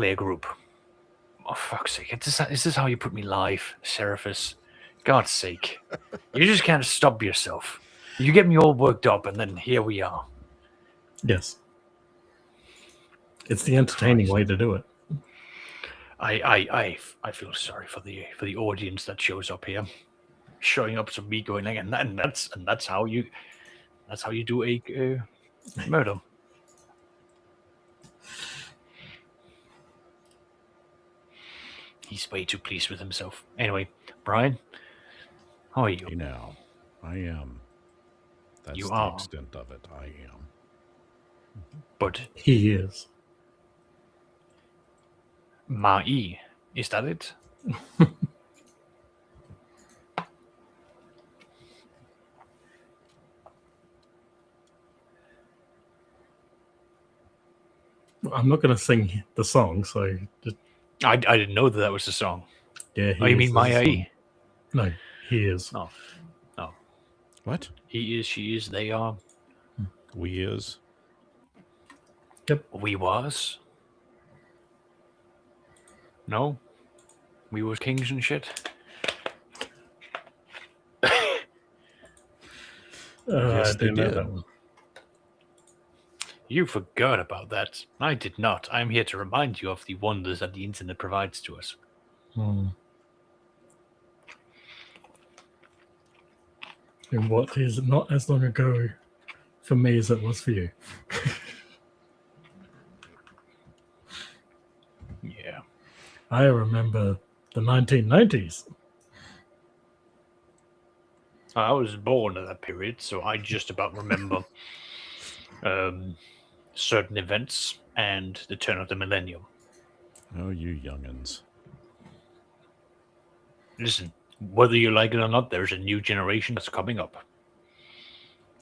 playgroup. Oh, fuck's sake. Is this how you put me live, Seraphis? God's sake. You just can't stop yourself. You get me all worked up, and then here we are. Yes. It's the entertaining way to do it. I feel sorry for the audience that shows up here. Showing up to me going like, and that's how you do a murder. He's way too pleased with himself. Anyway, Brian, how are you? Now, I am. That's You the are. extent of it. I am. But He is. Mai, is that it? I'm not going to sing the song, so... I didn't know that was the song. Yeah, Oh, you mean Mai? No, he is. No. What? He is, she is, they are. We is. Yep. We was. No? We was kings and shit? Yes, I they do know did. that one. You forgot about that. I did not. I'm here to remind you of the wonders that the internet provides to us. And what is not as long ago for me as it was for you. Yeah. I remember the 1990s. I was born at that period, so I just about remember certain events and the turn of the millennium. Oh, you youngins. Listen, whether you like it or not, there's a new generation that's coming up.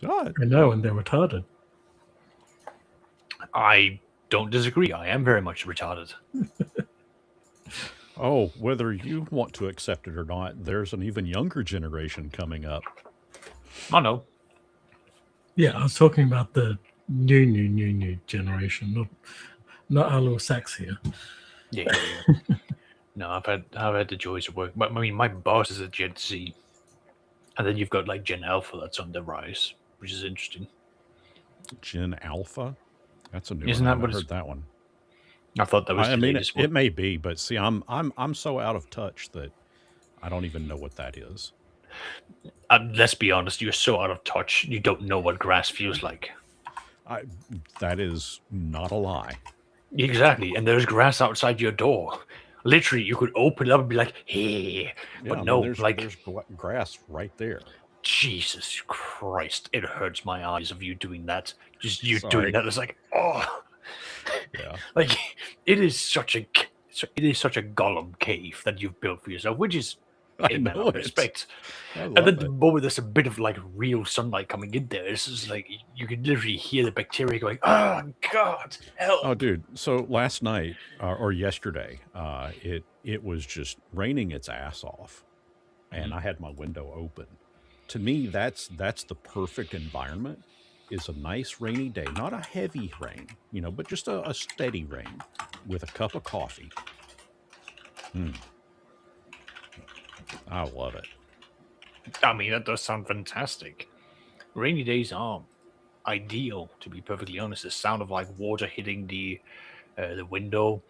God. I know, and they're retarded. I don't disagree. I am very much retarded. Oh, whether you want to accept it or not, there's an even younger generation coming up. I know. Yeah, I was talking about the new generation, not our little sacks here. Yeah. No, I've had the joys of work. But I mean, my boss is a Gen Z, and then you've got like Gen Alpha that's on the rise, which is interesting. Gen Alpha? That's a new Isn't one. I that haven't what heard it's- that one. I thought that was I the mean, latest it one. may be, but see, I'm so out of touch that I don't even know what that is. Let's be honest, you're so out of touch, you don't know what grass feels like. That is not a lie. Exactly, and there's grass outside your door. Literally, you could open it up and be like, hey. Yeah, But I mean, no, there's grass right there. Jesus Christ, it hurts my eyes of you doing that. Just you Sorry. doing that. It's like, oh. Yeah. Like, it is such a Gollum cave that you've built for yourself, which is I a man know of it. respect. I And love then it. the moment there's a bit of like real sunlight coming in there, it's just like you can literally hear the bacteria going, oh God, help. Oh, dude. So last night or yesterday, it was just raining its ass off, and I had my window open. To me, that's the perfect environment. Is a nice rainy day, not a heavy rain, but just a steady rain with a cup of coffee. I love it. I mean, that does sound fantastic. Rainy days are ideal, to be perfectly honest. The sound of like water hitting the window,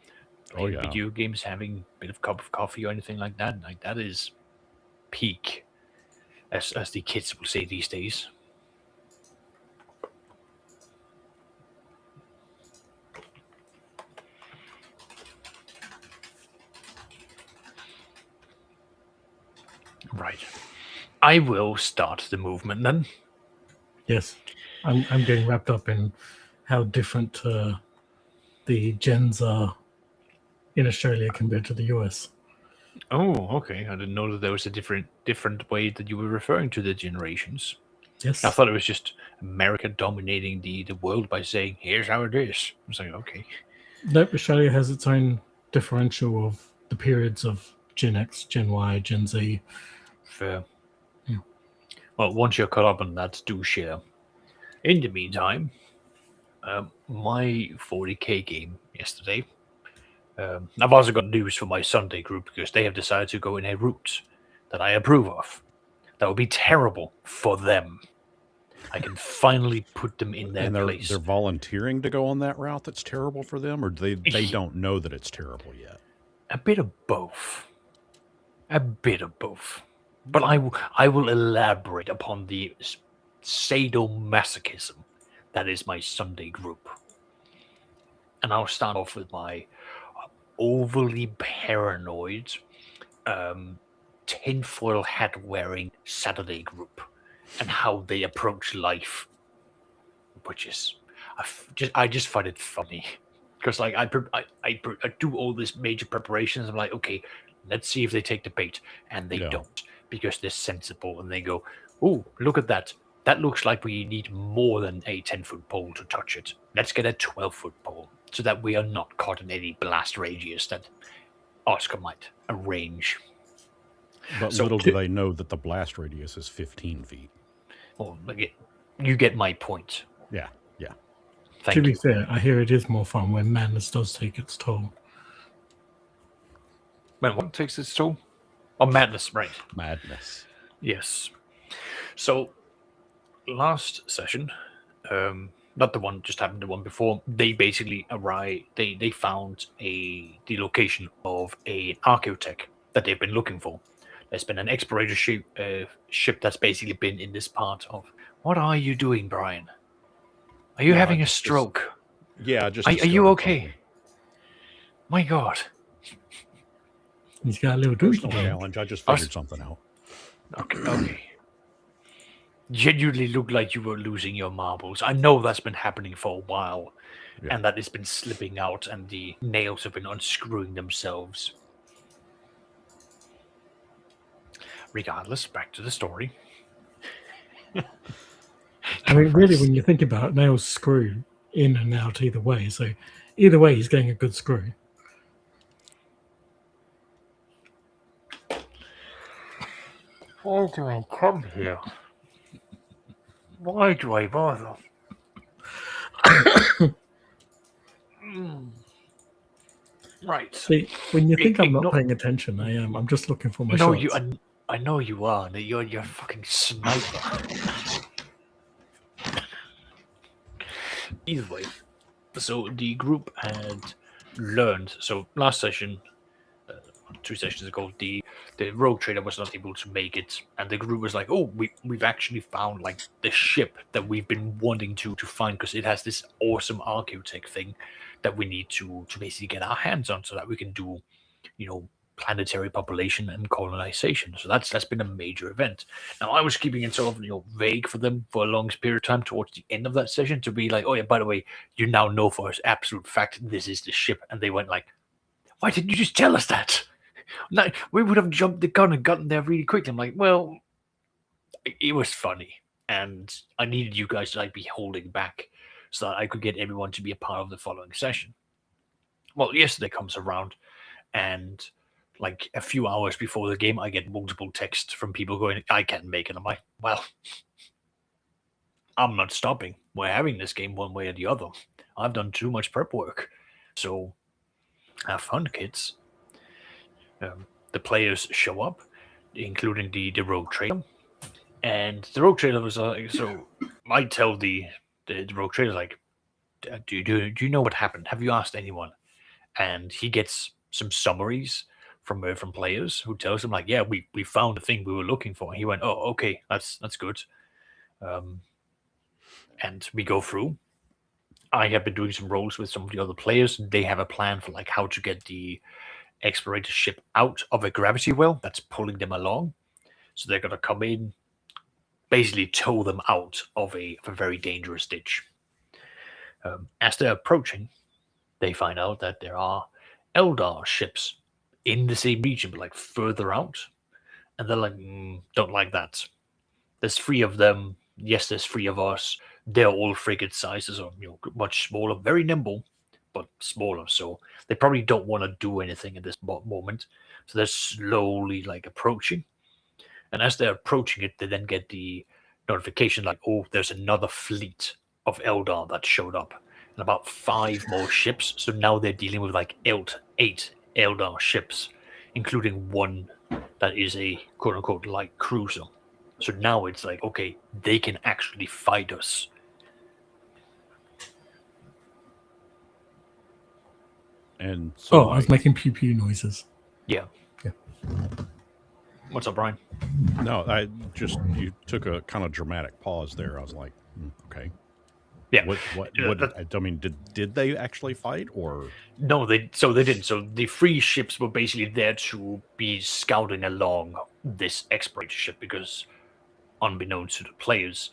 playing yeah. video games, having a bit of cup of coffee or anything like that is peak, as the kids will say these days. Right. I will start the movement then. Yes, I'm getting wrapped up in how different the gens are in Australia compared to the US. Oh, okay. I didn't know that there was a different way that you were referring to the generations. Yes, I thought it was just America dominating the world by saying, here's how it is. I was like, okay. nope. Australia has its own differential of the periods of Gen X, Gen Y, Gen Z. Fair. Yeah. Well, once you're caught up on that, do share. In the meantime, my 40k game yesterday I've also got news for my Sunday group because they have decided to go in a route that I approve of. That would be terrible for them. I can finally put them in their And place. they're volunteering to go on that route that's terrible for them, or they don't know that it's terrible yet? A bit of both. A bit of both. But I will elaborate upon the sadomasochism that is my Sunday group. And I'll start off with my overly paranoid, tinfoil hat wearing Saturday group and how they approach life, which is I just find it funny because like I do all this major preparations. I'm like, okay, let's see if they take the bait, and they don't because they're sensible and they go, oh, look at that. That looks like we need more than a 10-foot pole to touch it. Let's get a 12-foot pole so that we are not caught in any blast radius that Oscar might arrange. But little do they know that the blast radius is 15 feet. Well, you get my point. Yeah. To be fair, I hear it is more fun when madness does take its toll. When what takes its toll? Oh, madness, right. Madness. Yes. So, last session, not the one just happened, the one before, they basically arrived, they found the location of an archaeotech that they've been looking for. There's been an explorator ship that's basically been in this part of... What are you doing, Brian? Are you having a stroke? Are you okay? Something. My God. He's got a little personal challenge. I just figured something out. Okay. Genuinely looked like you were losing your marbles. I know that's been happening for a while, and that it's been slipping out, and the nails have been unscrewing themselves. Regardless, back to the story. I mean, really, when you think about it, nails screw in and out either way. So either way, he's getting a good screw. Why do I come here? Why do I bother? Right. See, when you think I'm not paying attention, I am. I'm just looking for my shots. I know you are. You're a fucking sniper. Either way, so the group had learned. So last session, 2 sessions ago, the rogue trader was not able to make it, and the group was like, "Oh, we've actually found like the ship that we've been wanting to find because it has this awesome archaeotech thing that we need to basically get our hands on so that we can do, planetary population and colonization." So that's been a major event. Now I was keeping it sort of vague for them for a long period of time towards the end of that session to be like, oh yeah, by the way, you now know for as absolute fact this is the ship. And they went like, why didn't you just tell us that? Like, we would have jumped the gun and gotten there really quickly. I'm like, well, it was funny, and I needed you guys to be holding back so that I could get everyone to be a part of the following session. Well, yesterday comes around, and like a few hours before the game, I get multiple texts from people going, I can't make it. I'm like, well, I'm not stopping. We're having this game one way or the other. I've done too much prep work. So have fun, kids. The players show up, including the rogue trader. And the rogue trader was so I tell the rogue trader, like, do you know what happened? Have you asked anyone? And he gets some summaries from players who tells him like, yeah, we found the thing we were looking for. And he went, oh, okay, that's good. And we go through. I have been doing some roles with some of the other players. They have a plan for like how to get the explorator ship out of a gravity well that's pulling them along. So they're gonna come in, basically tow them out of a very dangerous ditch. As they're approaching, they find out that there are Eldar ships in the same region, but like further out. And they're like, don't like that. There's 3 of them. Yes, there's 3 of us. They're all frigate sizes, or much smaller, very nimble, but smaller. So they probably don't want to do anything at this moment. So they're slowly like approaching. And as they're approaching it, they then get the notification like, oh, there's another fleet of Eldar that showed up. And about 5 more ships. So now they're dealing with like 8 Eldar ships, including one that is a quote-unquote light cruiser. So now it's like, okay, they can actually fight us. And so I was making pew pew noises. Yeah. Yeah. What's up, Brian? no, you took a kind of dramatic pause there. I was like, okay. Yeah. What I mean, did they actually fight, or No, they didn't. So the 3 ships were basically there to be scouting along this explorator ship because, unbeknownst to the players,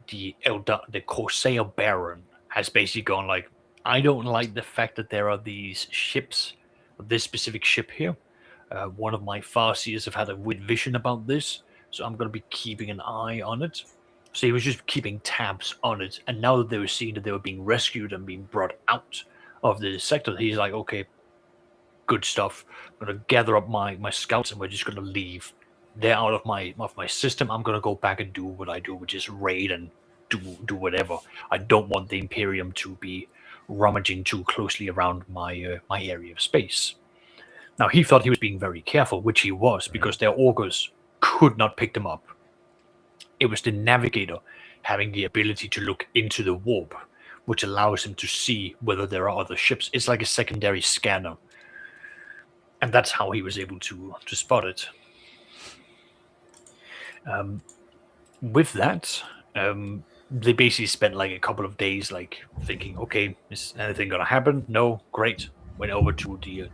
the Corsair Baron has basically gone like, I don't like the fact that there are these ships, this specific ship here. One of my Farseers have had a weird vision about this, so I'm going to be keeping an eye on it. So he was just keeping tabs on it, and now that they were seeing that they were being rescued and being brought out of the sector, he's like, okay, good stuff. I'm going to gather up my scouts, and we're just going to leave. They're out of my system. I'm going to go back and do what I do, which is raid and do whatever. I don't want the Imperium to be rummaging too closely around my my area of space. Now, he thought he was being very careful, which he was, because their augurs could not pick them up. It was the navigator having the ability to look into the warp, which allows him to see whether there are other ships. It's like a secondary scanner. And that's how he was able to spot it. With that, they basically spent like a couple of days like thinking, okay, is anything going to happen? No, great. Went over to the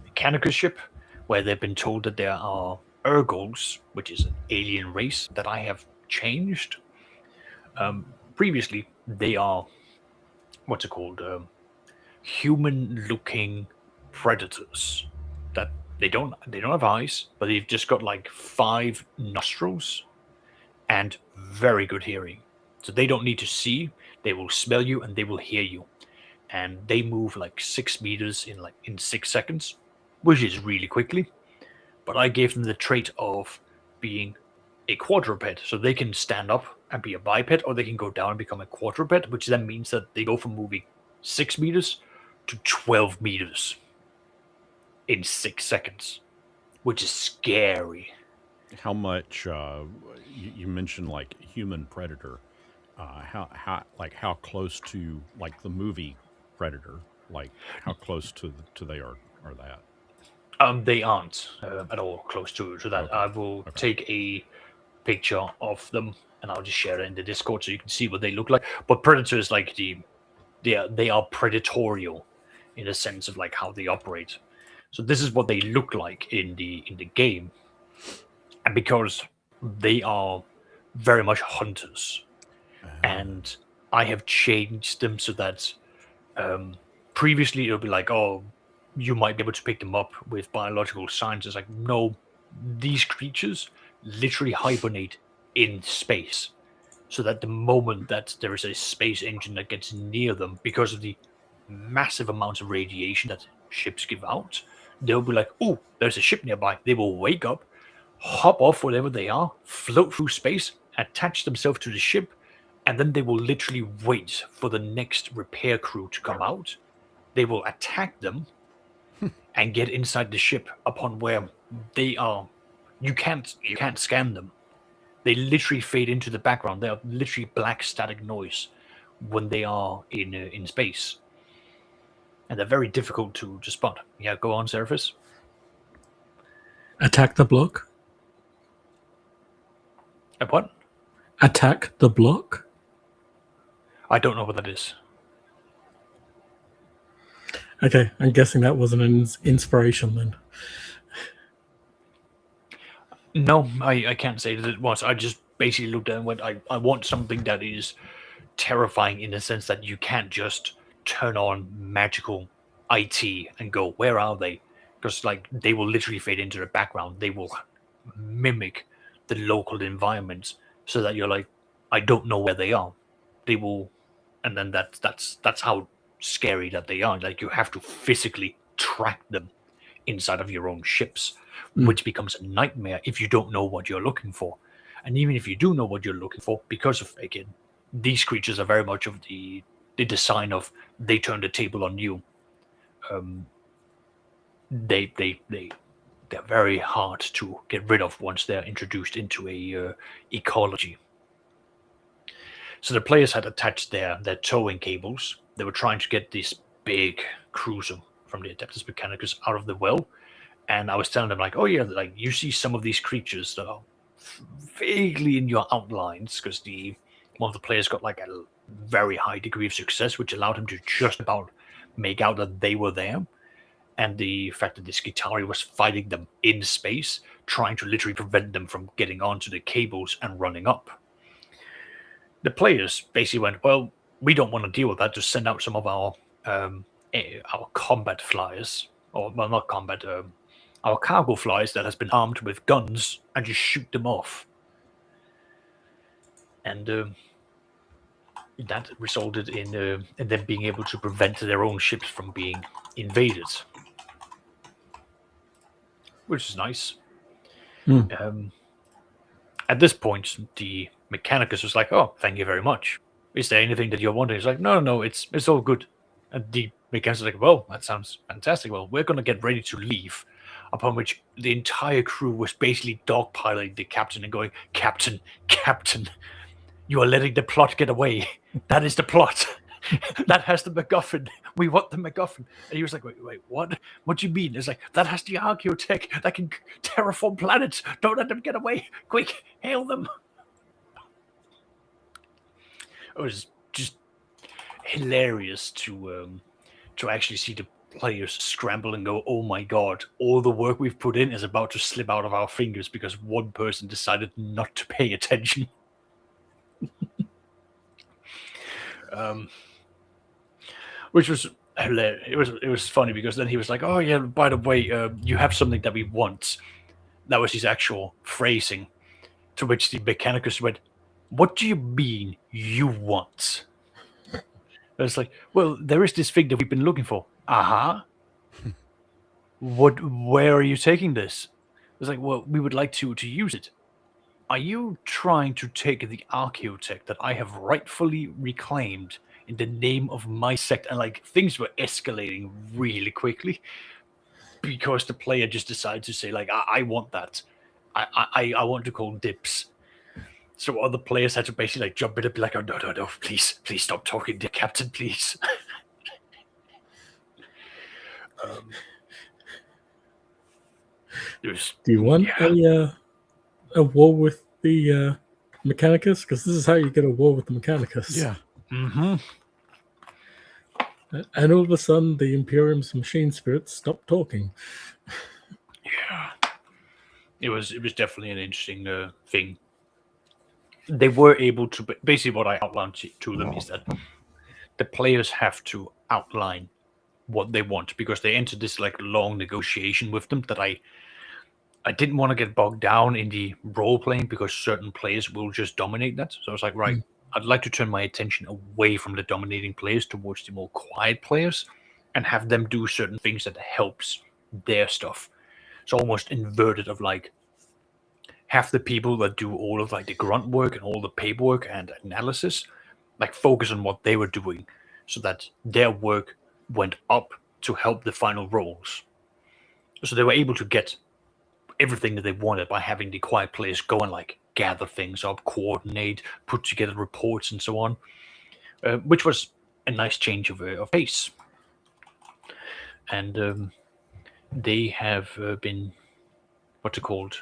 Mechanicus ship, where they've been told that there are Urgals, which is an alien race that I have changed. Previously, they are what's it called? Human-looking predators that they don't have eyes, but they've just got like 5 nostrils and very good hearing. So they don't need to see; they will smell you and they will hear you. And they move like 6 meters in 6 seconds, which is really quickly. But I gave them the trait of being a quadruped, so they can stand up and be a biped, or they can go down and become a quadruped, which then means that they go from moving 6 meters to 12 meters in 6 seconds, which is scary. how much? You mentioned like human predator. How close to like the movie Predator? Like how close to they are that? They aren't at all close to that. Okay. I will take a picture of them and I'll just share it in the Discord so you can see what they look like. But Predator is like they are predatorial in the sense of like how they operate. So this is what they look like in the game, and because they are very much hunters, and I have changed them so that previously it'll be like, oh, you might be able to pick them up with biological signs. It's like, no, these creatures literally hibernate in space, so that the moment that there is a space engine that gets near them, because of the massive amounts of radiation that ships give out, they'll be like, oh, there's a ship nearby. They will wake up, hop off wherever they are, float through space, attach themselves to the ship, and then they will literally wait for the next repair crew to come out. They will attack them and get inside the ship, upon where they are. You can't scan them. They literally fade into the background. They are literally black static noise when they are in space, and they're very difficult to spot. Yeah, go on, Surface. Attack the block. What? Attack the block. I don't know what that is. Okay, I'm guessing that wasn't an inspiration then. No, I can't say that it was. I just basically looked at it and went, I want something that is terrifying in the sense that you can't just turn on magical IT and go, where are they? Because like they will literally fade into the background. They will mimic the local environment so that you're like, I don't know where they are. They will, and then that's how scary that they are. Like you have to physically track them inside of your own ships, which becomes a nightmare if you don't know what you're looking for. And even if you do know what you're looking for, because of, again, these creatures are very much of the design of they turn the table on you. they're very hard to get rid of once they're introduced into a ecology. So the players had attached their towing cables. They were trying to get this big cruiser from the Adeptus Mechanicus out of the well. And I was telling them, like, oh yeah, like you see some of these creatures that are vaguely in your outlines because one of the players got like a very high degree of success, which allowed him to just about make out that they were there. And the fact that this Skitari was fighting them in space, trying to literally prevent them from getting onto the cables and running up. The players basically went, well, we don't want to deal with that. Just send out some of our combat flyers, or well, not combat, our cargo flyers that has been armed with guns, and just shoot them off. And that resulted in them being able to prevent their own ships from being invaded, which is nice. At this point, the Mechanicus was like, "Oh, thank you very much. Is there anything that you're wanting?" He's like, "No, it's all good." And the Mechanicus was like, "Well, that sounds fantastic. Well, we're gonna get ready to leave." Upon which the entire crew was basically dogpiling the captain and going, "Captain, Captain, you are letting the plot get away. That is the plot. That has the MacGuffin. We want the MacGuffin." And he was like, wait, what? What do you mean? It's like, that has the archaeotech that can terraform planets. Don't let them get away. Quick, hail them. It was just hilarious to actually see the players scramble and go, oh my god, all the work we've put in is about to slip out of our fingers because one person decided not to pay attention. Which was hilarious. It was funny because then he was like, "Oh yeah, by the way, you have something that we want." That was his actual phrasing. To which the Mechanicus went, "What do you mean you want?" It's like, "Well, there is this thing that we've been looking for." What? Where are you taking this? It's like, "Well, we would like to use it." Are you trying to take the archaeotech that I have rightfully reclaimed in the name of my sect? And like things were escalating really quickly because the player just decided to say, like, I want that. I want to call dibs. So other players had to basically like jump in and be like, "Oh no, please stop talking to Captain, please." Do you want a war with the Mechanicus? Because this is how you get a war with the Mechanicus. Yeah. Mm-hmm. And all of a sudden, the Imperium's machine spirits stopped talking. Yeah, it was definitely an interesting thing. They were able to basically what I outlined to them is that the players have to outline what they want because they entered this like long negotiation with them that I didn't want to get bogged down in the role playing because certain players will just dominate that. So I was like, right, I'd like to turn my attention away from the dominating players towards the more quiet players and have them do certain things that helps their stuff. So almost inverted of like have the people that do all of like the grunt work and all the paperwork and analysis, like focus on what they were doing so that their work went up to help the final roles. So they were able to get everything that they wanted by having the quiet players go and like gather things up, coordinate, put together reports and so on, which was a nice change of pace. And they have been what's it called?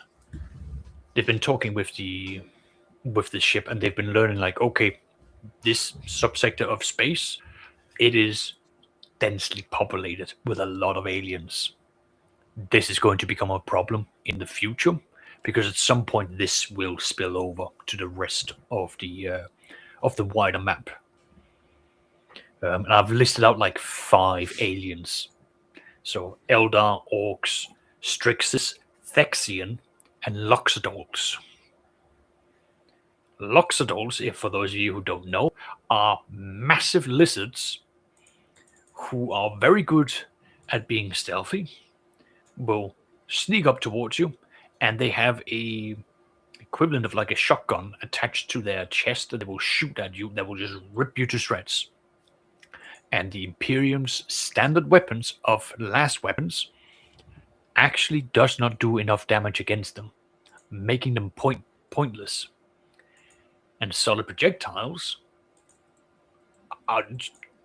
They've been talking with the ship, and they've been learning like, okay, this subsector of space, it is densely populated with a lot of aliens. This is going to become a problem in the future because at some point this will spill over to the rest of the wider map. And I've listed out like 5 aliens. So Eldar, Orcs, Strixus, Thexian, and Loxodons. Loxodons, if for those of you who don't know, are massive lizards who are very good at being stealthy, will sneak up towards you, and they have a equivalent of like a shotgun attached to their chest that they will shoot at you, that will just rip you to shreds. And the Imperium's standard weapons of last weapons actually does not do enough damage against them, making them pointless. And solid projectiles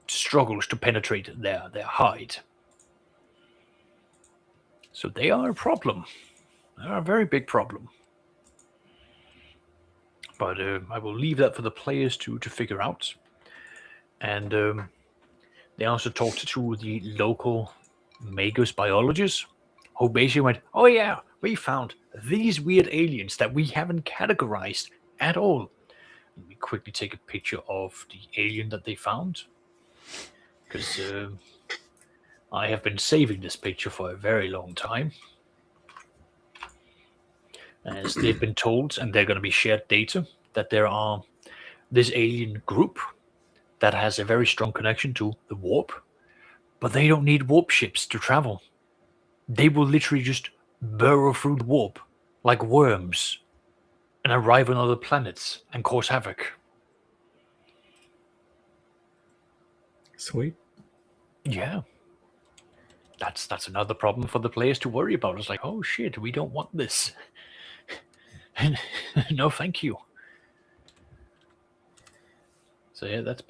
struggles to penetrate their hide. So they are a problem. They are a very big problem. But I will leave that for the players to figure out. And they also talked to the local Magus biologists, who basically went, "Oh yeah, we found these weird aliens that we haven't categorized at all." Let me quickly take a picture of the alien that they found, because I have been saving this picture for a very long time. As they've been told, and they're going to be shared data, that there are this alien group that has a very strong connection to the warp, but they don't need warp ships to travel. They will literally just burrow through the warp like worms and arrive on other planets and cause havoc. Sweet. Yeah. That's another problem for the players to worry about. It's like, oh shit, we don't want this. No, thank you. So yeah, that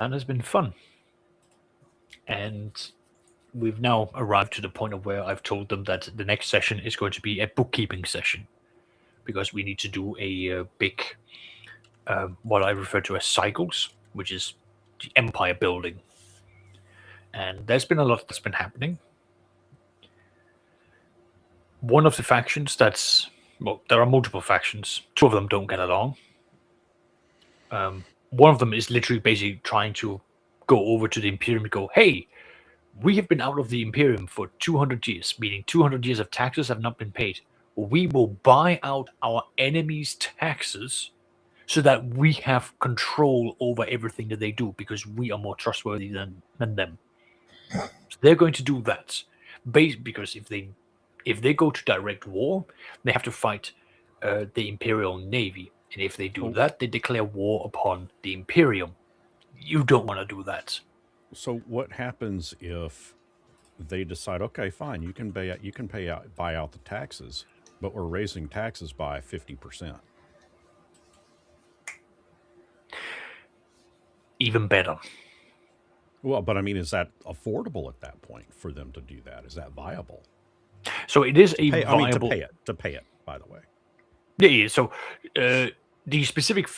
has been fun. And we've now arrived to the point of where I've told them that the next session is going to be a bookkeeping session, because we need to do a big, what I refer to as cycles, which is the empire building. And there's been a lot that's been happening. One of the factions there are multiple factions. Two of them don't get along. One of them is literally basically trying to go over to the Imperium and go, "Hey, we have been out of the Imperium for 200 years, meaning 200 years of taxes have not been paid. We will buy out our enemies' taxes so that we have control over everything that they do, because we are more trustworthy than them." So they're going to do that. Because if they go to direct war, they have to fight the Imperial Navy. And if they do that, they declare war upon the Imperium. You don't want to do that. So what happens if they decide, okay, fine, you can buy out the taxes, but we're raising taxes by 50%? Even better. Well, but I mean, is that affordable at that point for them to do that? Is that viable? So it is a viable. I mean, to pay it. By the way. Yeah. So the specific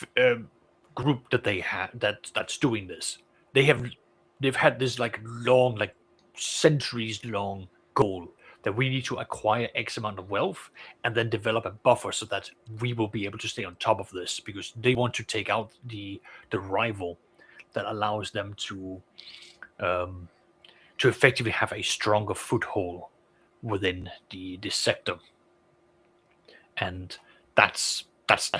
group that they have that's doing this, they've had this like long, like centuries long goal that we need to acquire X amount of wealth and then develop a buffer so that we will be able to stay on top of this, because they want to take out the rival that allows them to effectively have a stronger foothold within the sector. And that's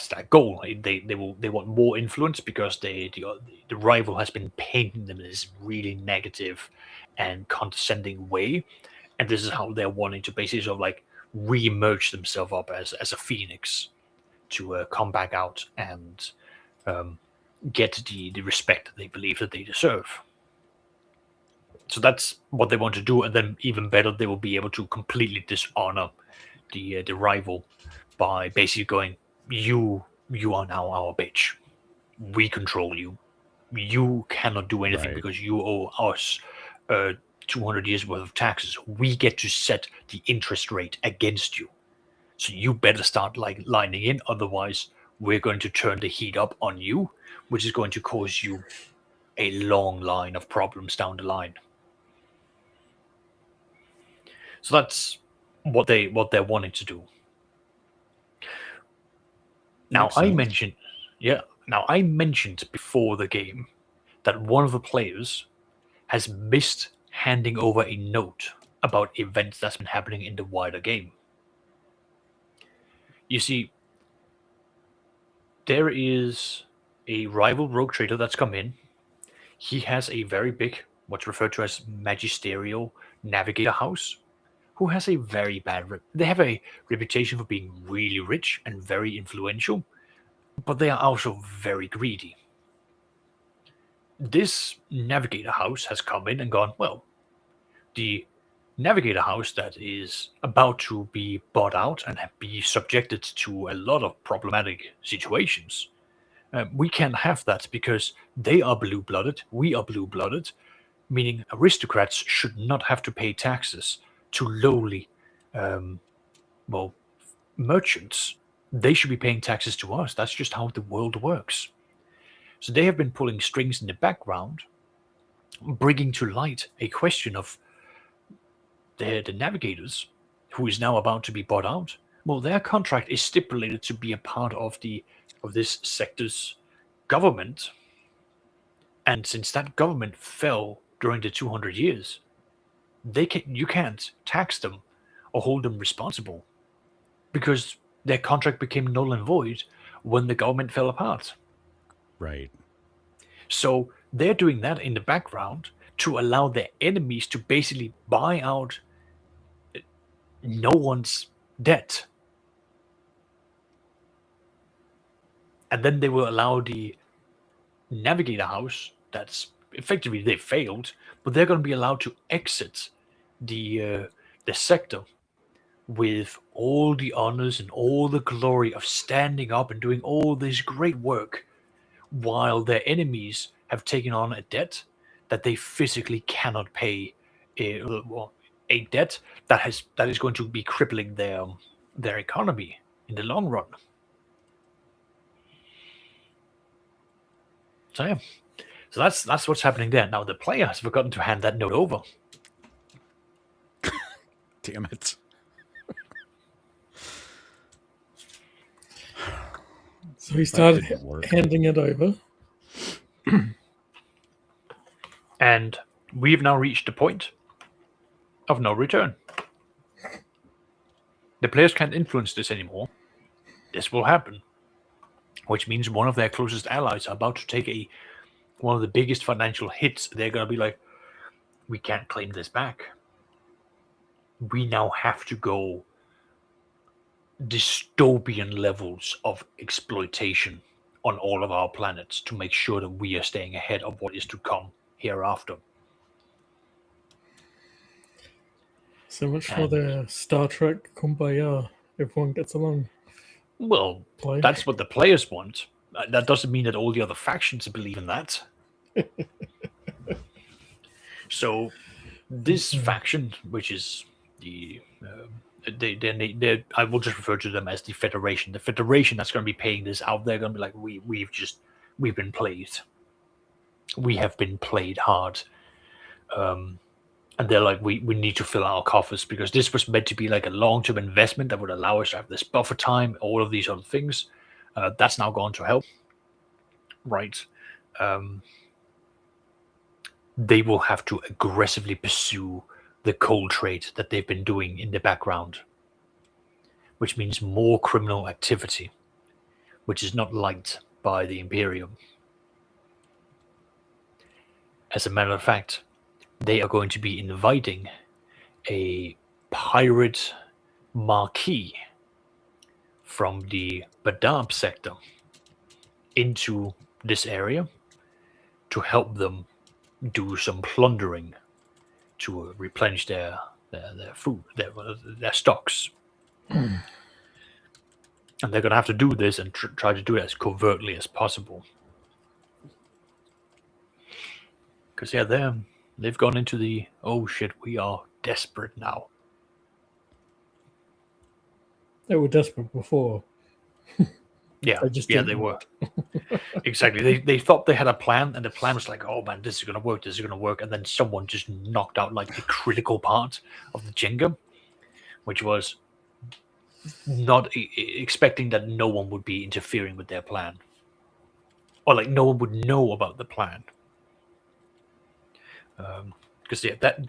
their goal. They want more influence, because the rival has been painting them in this really negative and condescending way, and this is how they're wanting to basically sort of like re-emerge themselves up as a phoenix to come back out and get the respect that they believe that they deserve. So that's what they want to do, and then even better, they will be able to completely dishonor the rival by basically going, you are now our bitch. We control you. You cannot do anything Right. because you owe us 200 years worth of taxes. We get to set the interest rate against you. So you better start like lining in, otherwise we're going to turn the heat up on you, which is going to cause you a long line of problems down the line. So that's what they're wanting to do. Now Makes I sense. mentioned, yeah. Now I mentioned before the game that one of the players has missed handing over a note about events that's been happening in the wider game. You see, there is a rival rogue trader that's come in. He has a very big, what's referred to as magisterial navigator house, who has a very bad they have a reputation for being really rich and very influential, but they are also very greedy. This navigator house has come in and gone, well, the navigator house that is about to be bought out and be subjected to a lot of problematic situations. We can't have that because they are blue blooded, we are blue blooded, meaning aristocrats should not have to pay taxes to lowly, um, well, merchants. They should be paying taxes to us. That's just how the world works. So they have been pulling strings in the background, bringing to light a question of the navigators, who is now about to be bought out. Well, their contract is stipulated to be a part of this sector's government, and since that government fell during the 200 years, you can't tax them or hold them responsible because their contract became null and void when the government fell apart. Right. So they're doing that in the background to allow their enemies to basically buy out no one's debt. And then they will allow the navigator house, that's effectively they failed, but they're going to be allowed to exit the sector with all the honors and all the glory of standing up and doing all this great work, while their enemies have taken on a debt that they physically cannot pay, a debt that is going to be crippling their economy in the long run. So yeah, so that's what's happening there. Now the player has forgotten to hand that note over. Damn it. So he started didn't work. handing it over. And we've now reached the point of no return. The players can't influence this anymore. This will happen, which means one of their closest allies are about to take one of the biggest financial hits. They're going to be like, we can't claim this back. We now have to go dystopian levels of exploitation on all of our planets to make sure that we are staying ahead of what is to come hereafter. So much for the Star Trek kumbaya. Everyone gets along. Well, Play. that's what the players want. That doesn't mean that all the other factions believe in that. So, this faction, which is I will just refer to them as the Federation. The Federation that's going to be paying this out, they're going to be like, we've been played. We have been played hard. And they're like, we need to fill our coffers because this was meant to be like a long-term investment that would allow us to have this buffer time, all of these other things. That's now gone to hell. Right. They will have to aggressively pursue the coal trade that they've been doing in the background, which means more criminal activity, which is not liked by the Imperium. As a matter of fact, they are going to be inviting a pirate marquis from the Badab sector into this area to help them do some plundering to replenish their food, their stocks. And they're going to have to do this and try to do it as covertly as possible. Because, yeah, they've gone into the, oh shit, we are desperate now. They were desperate before. Yeah, They they were. Exactly. They thought they had a plan, and the plan was like, oh man, this is going to work, this is going to work. And then someone just knocked out like the critical part of the Jenga, which was not expecting that no one would be interfering with their plan. Or like no one would know about the plan. Because that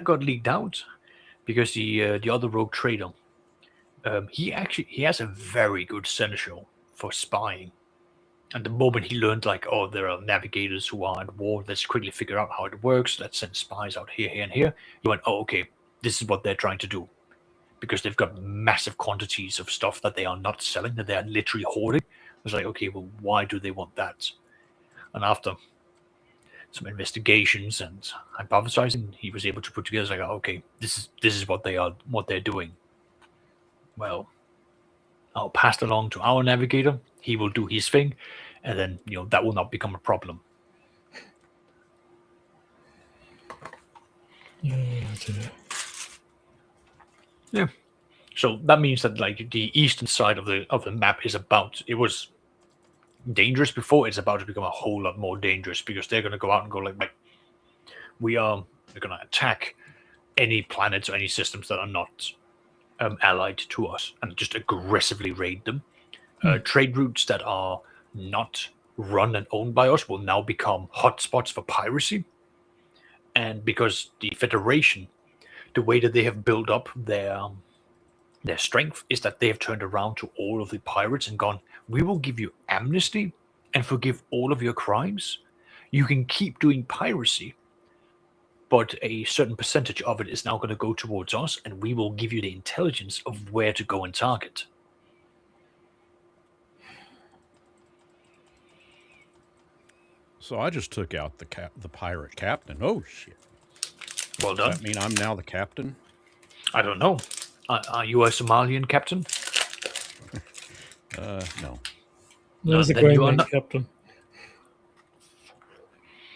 got leaked out because the other rogue trader, he has a very good seneschal for spying. And the moment he learned, like, oh, there are navigators who are at war, let's quickly figure out how it works. Let's send spies out here, here, and here. He went, oh, okay, this is what they're trying to do. Because they've got massive quantities of stuff that they are not selling, that they are literally hoarding. I was like, okay, well, why do they want that? And after some investigations and hypothesizing, he was able to put together like, okay, this is what they're doing. Well, I'll pass it along to our navigator. He will do his thing, and then that will not become a problem. Yeah, that's it. Yeah. So that means that like the eastern side of the map it was dangerous before. It's about to become a whole lot more dangerous because they're going to go out and go like we're going to attack any planets or any systems that are not allied to us and just aggressively raid them. Trade routes that are not run and owned by us will now become hotspots for piracy. And because the Federation, the way that they have built up their strength is that they have turned around to all of the pirates and gone, we will give you amnesty and forgive all of your crimes. You can keep doing piracy, but a certain percentage of it is now going to go towards us, and we will give you the intelligence of where to go and target. So I just took out the pirate captain. Oh, shit. Well done. Does that mean I'm now the captain? I don't know. Are you a Somalian captain? No. That was a then grey you are man not- captain.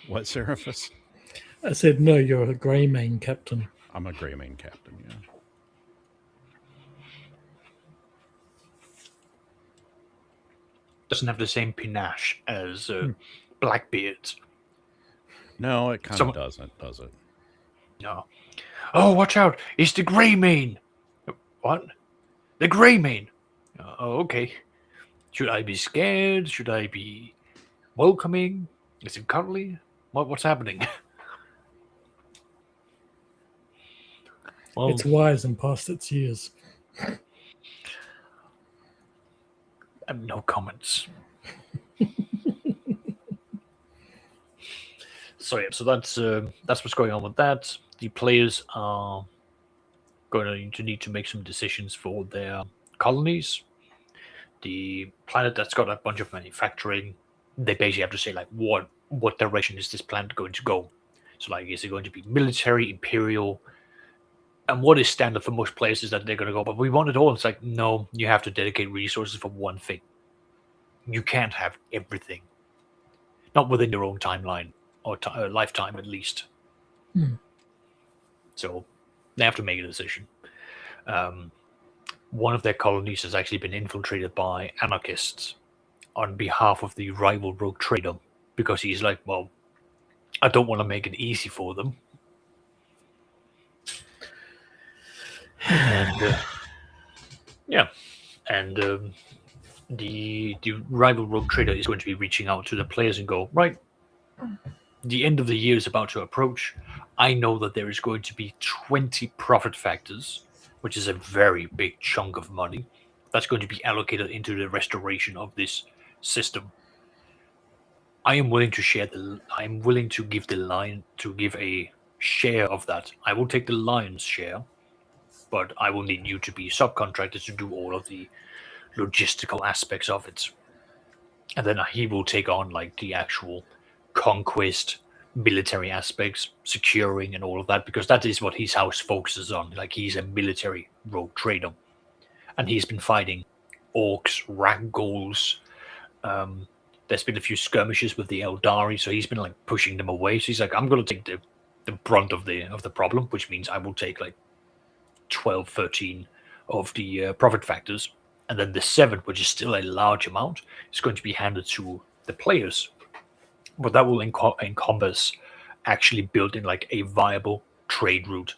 What, Seraphis? I said, no, you're a grey man captain. I'm a gray main captain, yeah. Doesn't have the same panache as Blackbeard. No, it kind of doesn't, does it? No. Oh, watch out! It's the Greymane! What? The Greymane! Oh, okay. Should I be scared? Should I be welcoming? Is it cuddly? What's happening? Well, It's wise and past its years. no comments. So yeah, so that's what's going on with that. The players are going to need to make some decisions for their colonies. The planet that's got a bunch of manufacturing, they basically have to say like what direction is this planet going to go. So like, is it going to be military, imperial? And what is standard for most players is that they're going to go, but we want it all. It's like, no, you have to dedicate resources for one thing. You can't have everything. Not within your own timeline or lifetime, at least. So they have to make a decision. One of their colonies has actually been infiltrated by anarchists on behalf of the rival rogue trader because he's like, well, I don't want to make it easy for them. And yeah, and the rival rogue trader is going to be reaching out to the players and go, right, the end of the year is about to approach. I know that there is going to be 20 profit factors, which is a very big chunk of money that's going to be allocated into the restoration of this system. I am willing to share I'm willing to give a share of that. I will take the lion's share, but I will need you to be subcontractors to do all of the logistical aspects of it. And then he will take on like the actual conquest, military aspects, securing and all of that, because that is what his house focuses on. Like, he's a military rogue trader. And he's been fighting orcs, ragdolls. There's been a few skirmishes with the Eldari, so he's been like pushing them away. So he's like, I'm gonna take the brunt of the problem, which means I will take like 12, 13 of the profit factors, and then the 7, which is still a large amount, is going to be handed to the players. But that will encompass actually building like a viable trade route,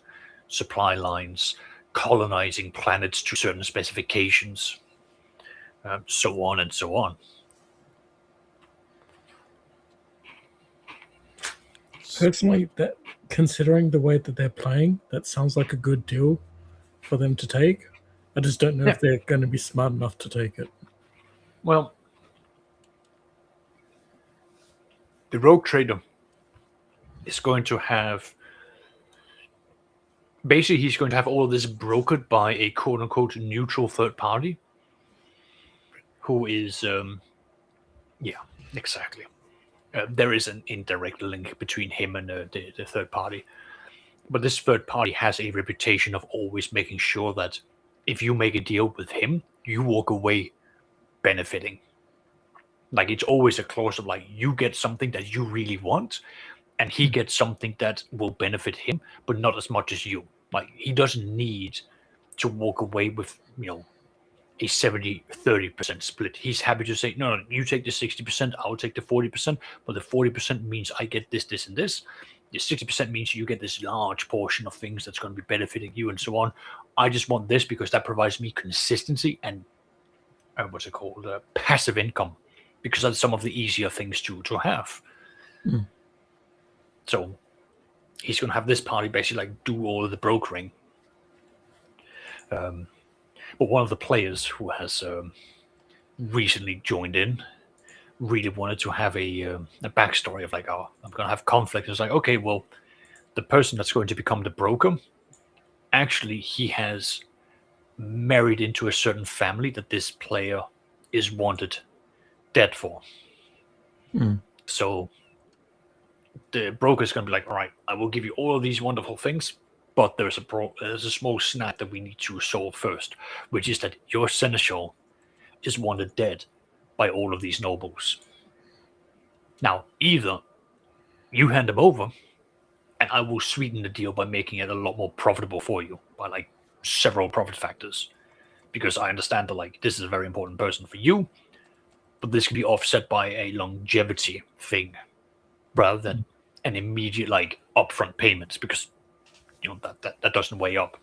supply lines, colonizing planets to certain specifications, so on and so on. Personally, that considering the way that they're playing, that sounds like a good deal for them to take. I just don't know if they're going to be smart enough to take it. Well, the rogue trader is going to have basically, he's going to have all of this brokered by a quote-unquote neutral third party who is yeah, exactly. there is an indirect link between him and the third party. But this third party has a reputation of always making sure that if you make a deal with him, you walk away benefiting. Like it's always a clause of like you get something that you really want, and he gets something that will benefit him, but not as much as you. Like he doesn't need to walk away with a 70-30% split. He's happy to say, no, you take the 60%, I'll take the 40%, but the 40% means I get this, this, and this. The 60% means you get this large portion of things that's going to be benefiting you and so on. I just want this because that provides me consistency and passive income, because that's some of the easier things to have. So he's going to have this party basically like do all of the brokering. But one of the players who has recently joined in really wanted to have a backstory of like, oh, I'm going to have conflict. It's like, okay, well, the person that's going to become the broker, actually, he has married into a certain family that this player is wanted dead for. So the broker is going to be like, all right, I will give you all of these wonderful things, but there's a small snag that we need to solve first, which is that your seneschal is wanted dead by all of these nobles. Now, either you hand him over, and I will sweeten the deal by making it a lot more profitable for you by like several profit factors, because I understand that like this is a very important person for you, but this can be offset by a longevity thing rather than an immediate like upfront payments, because that doesn't weigh up.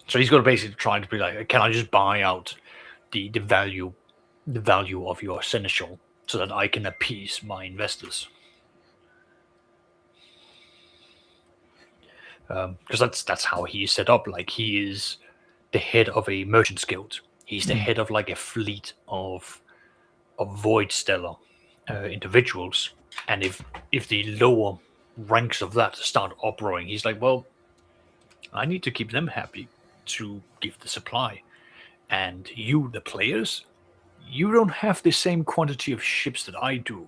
So he's got to basically try to be like, can I just buy out the value of your seneschal so that I can appease my investors? Because that's how he's set up. Like he is the head of a merchant's guild. He's the head of like a fleet of void stellar individuals, and if the lower ranks of that start uproaring, he's like, well, I need to keep them happy to give the supply, and you, the players, you don't have the same quantity of ships that I do.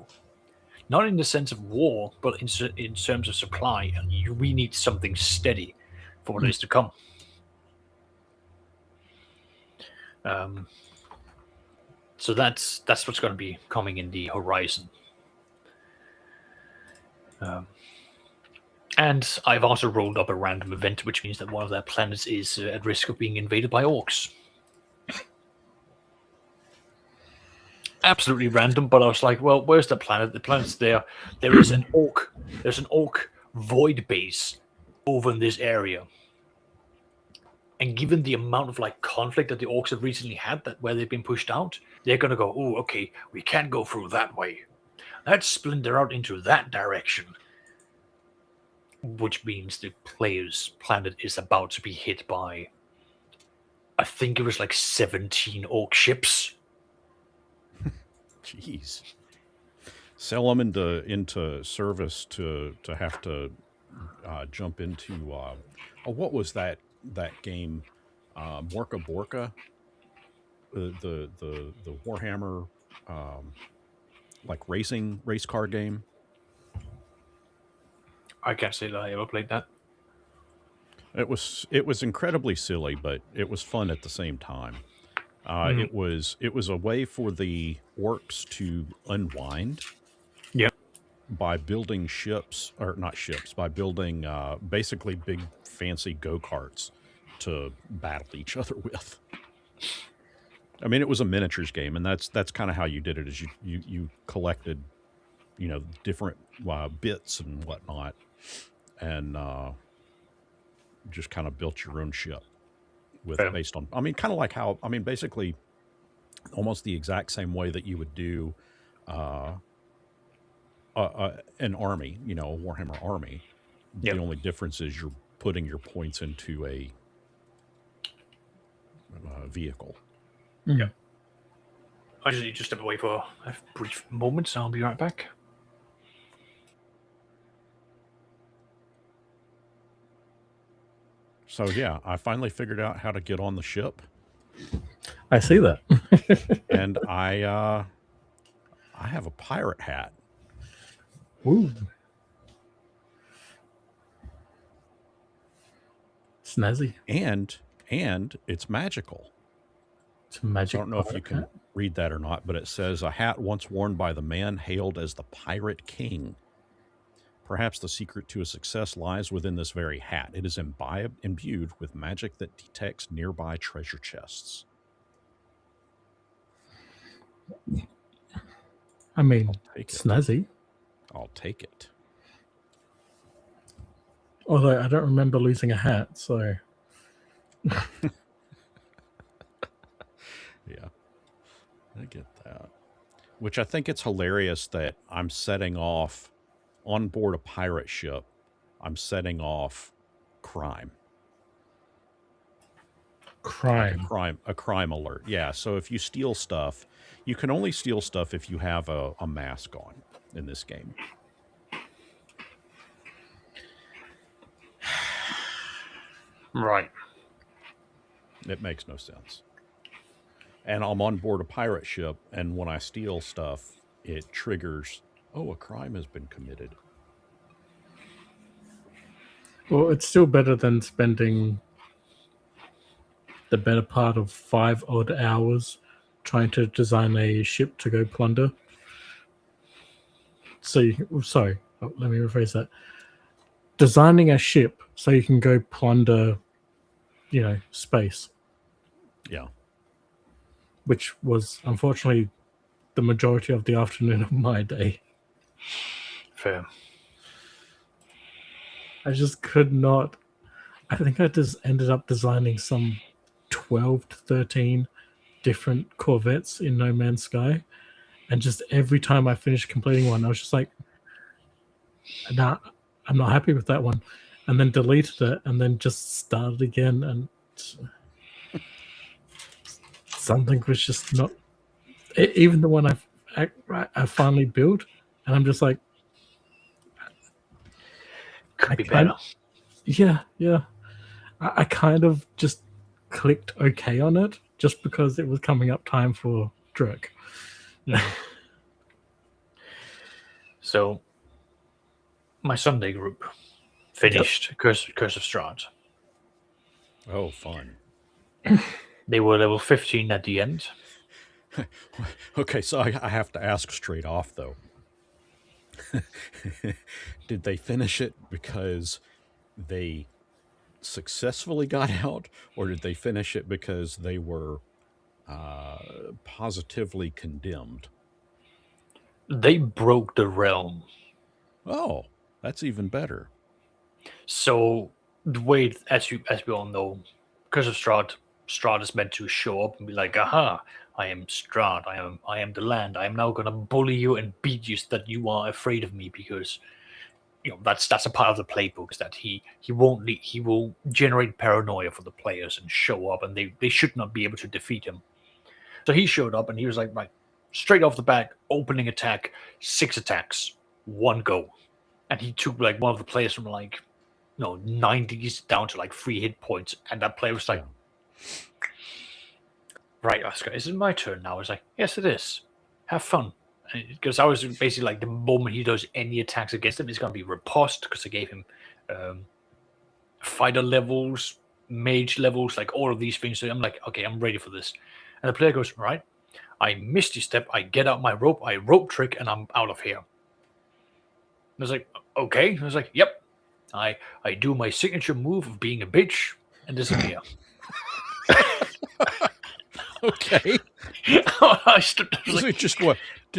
Not in the sense of war, but in terms of supply. And we need something steady for what is to come. So that's what's going to be coming in the horizon. And I've also rolled up a random event, which means that one of their planets is at risk of being invaded by orcs. Absolutely random, but I was like, well, where's the planet? The planet's there. There is an orc. There's an orc void base over in this area. And given the amount of like conflict that the orcs have recently had, that where they've been pushed out, they're gonna go, oh, okay, we can't go through that way. Let's splinter out into that direction. Which means the player's planet is about to be hit by, I think it was like 17 orc ships. Jeez. Sell them into service to have to jump into what was that game? Morka Borka, the Warhammer like race car game. I can't say that I ever played that. It was incredibly silly, but it was fun at the same time. It was a way for the orcs to unwind. Yep. By building ships, or not ships, by building basically big fancy go-karts to battle each other with. I mean, it was a miniatures game, and that's kind of how you did it. Is you collected, different bits and whatnot, and just kind of built your own ship based on. I mean, kind of like how basically, almost the exact same way that you would do an army, a Warhammer army. Yep. The only difference is you're putting your points into a vehicle. Yeah. I just need to step away for a brief moment, so I'll be right back. So yeah, I finally figured out how to get on the ship. I see that. And I I have a pirate hat. Ooh. Snazzy. And it's magical. It's a magic. I don't know if you can read that or not, but it says a hat once worn by the man hailed as the Pirate King. Perhaps the secret to his success lies within this very hat. It is imbued with magic that detects nearby treasure chests. I mean, Take it. snazzy. I'll take it. Although I don't remember losing a hat, so Yeah, I get that. Which I think it's hilarious that I'm setting off on board a pirate ship. I'm setting off crime. crime. A crime alert. Yeah. So if you steal stuff, you can only steal stuff if you have a mask on in this game. Right. It makes no sense. And I'm on board a pirate ship, and when I steal stuff, it triggers, oh, a crime has been committed. Well, it's still better than spending the better part of 5 odd hours trying to design a ship to go plunder. So, let me rephrase that. Designing a ship so you can go plunder, space. Yeah. Which was, unfortunately, the majority of the afternoon of my day. Fair. I just could not. I think I just ended up designing some 12 to 13 different Corvettes in No Man's Sky. And just every time I finished completing one, I was just like, nah, I'm not happy with that one. And then deleted it and then just started again. And something was just not. Even the one I finally built, and I'm just like, could be better. Yeah. I kind of just clicked OK on it just because it was coming up time for Drek. So, my Sunday group finished Curse of Strahd. Oh, fun. They were level 15 at the end. Okay, so I have to ask straight off, though. Did they finish it because they successfully got out, or did they finish it because they were positively condemned? They broke the realm. Oh, that's even better. So the way, as we all know, Curse of Strahd is meant to show up and be like, aha, I am Strahd, I am the land. I am now gonna bully you and beat you so that you are afraid of me, because that's a part of the playbook, is that he will generate paranoia for the players and show up, and they should not be able to defeat him. So he showed up and he was like straight off the bat, opening attack, 6 attacks, 1 go. And he took like one of the players from 90s down to 3 hit points, and that player was like, right, Oscar, is it my turn now? I was like, yes, it is. Have fun. Because I was basically like, the moment he does any attacks against him, it's going to be riposte, because I gave him fighter levels, mage levels, like all of these things. So I'm like, okay, I'm ready for this. And the player goes, right, I misty step, I get out my rope, I rope trick, and I'm out of here. I was like, okay. I was like, yep. I do my signature move of being a bitch and disappear. Okay. Like, it just what?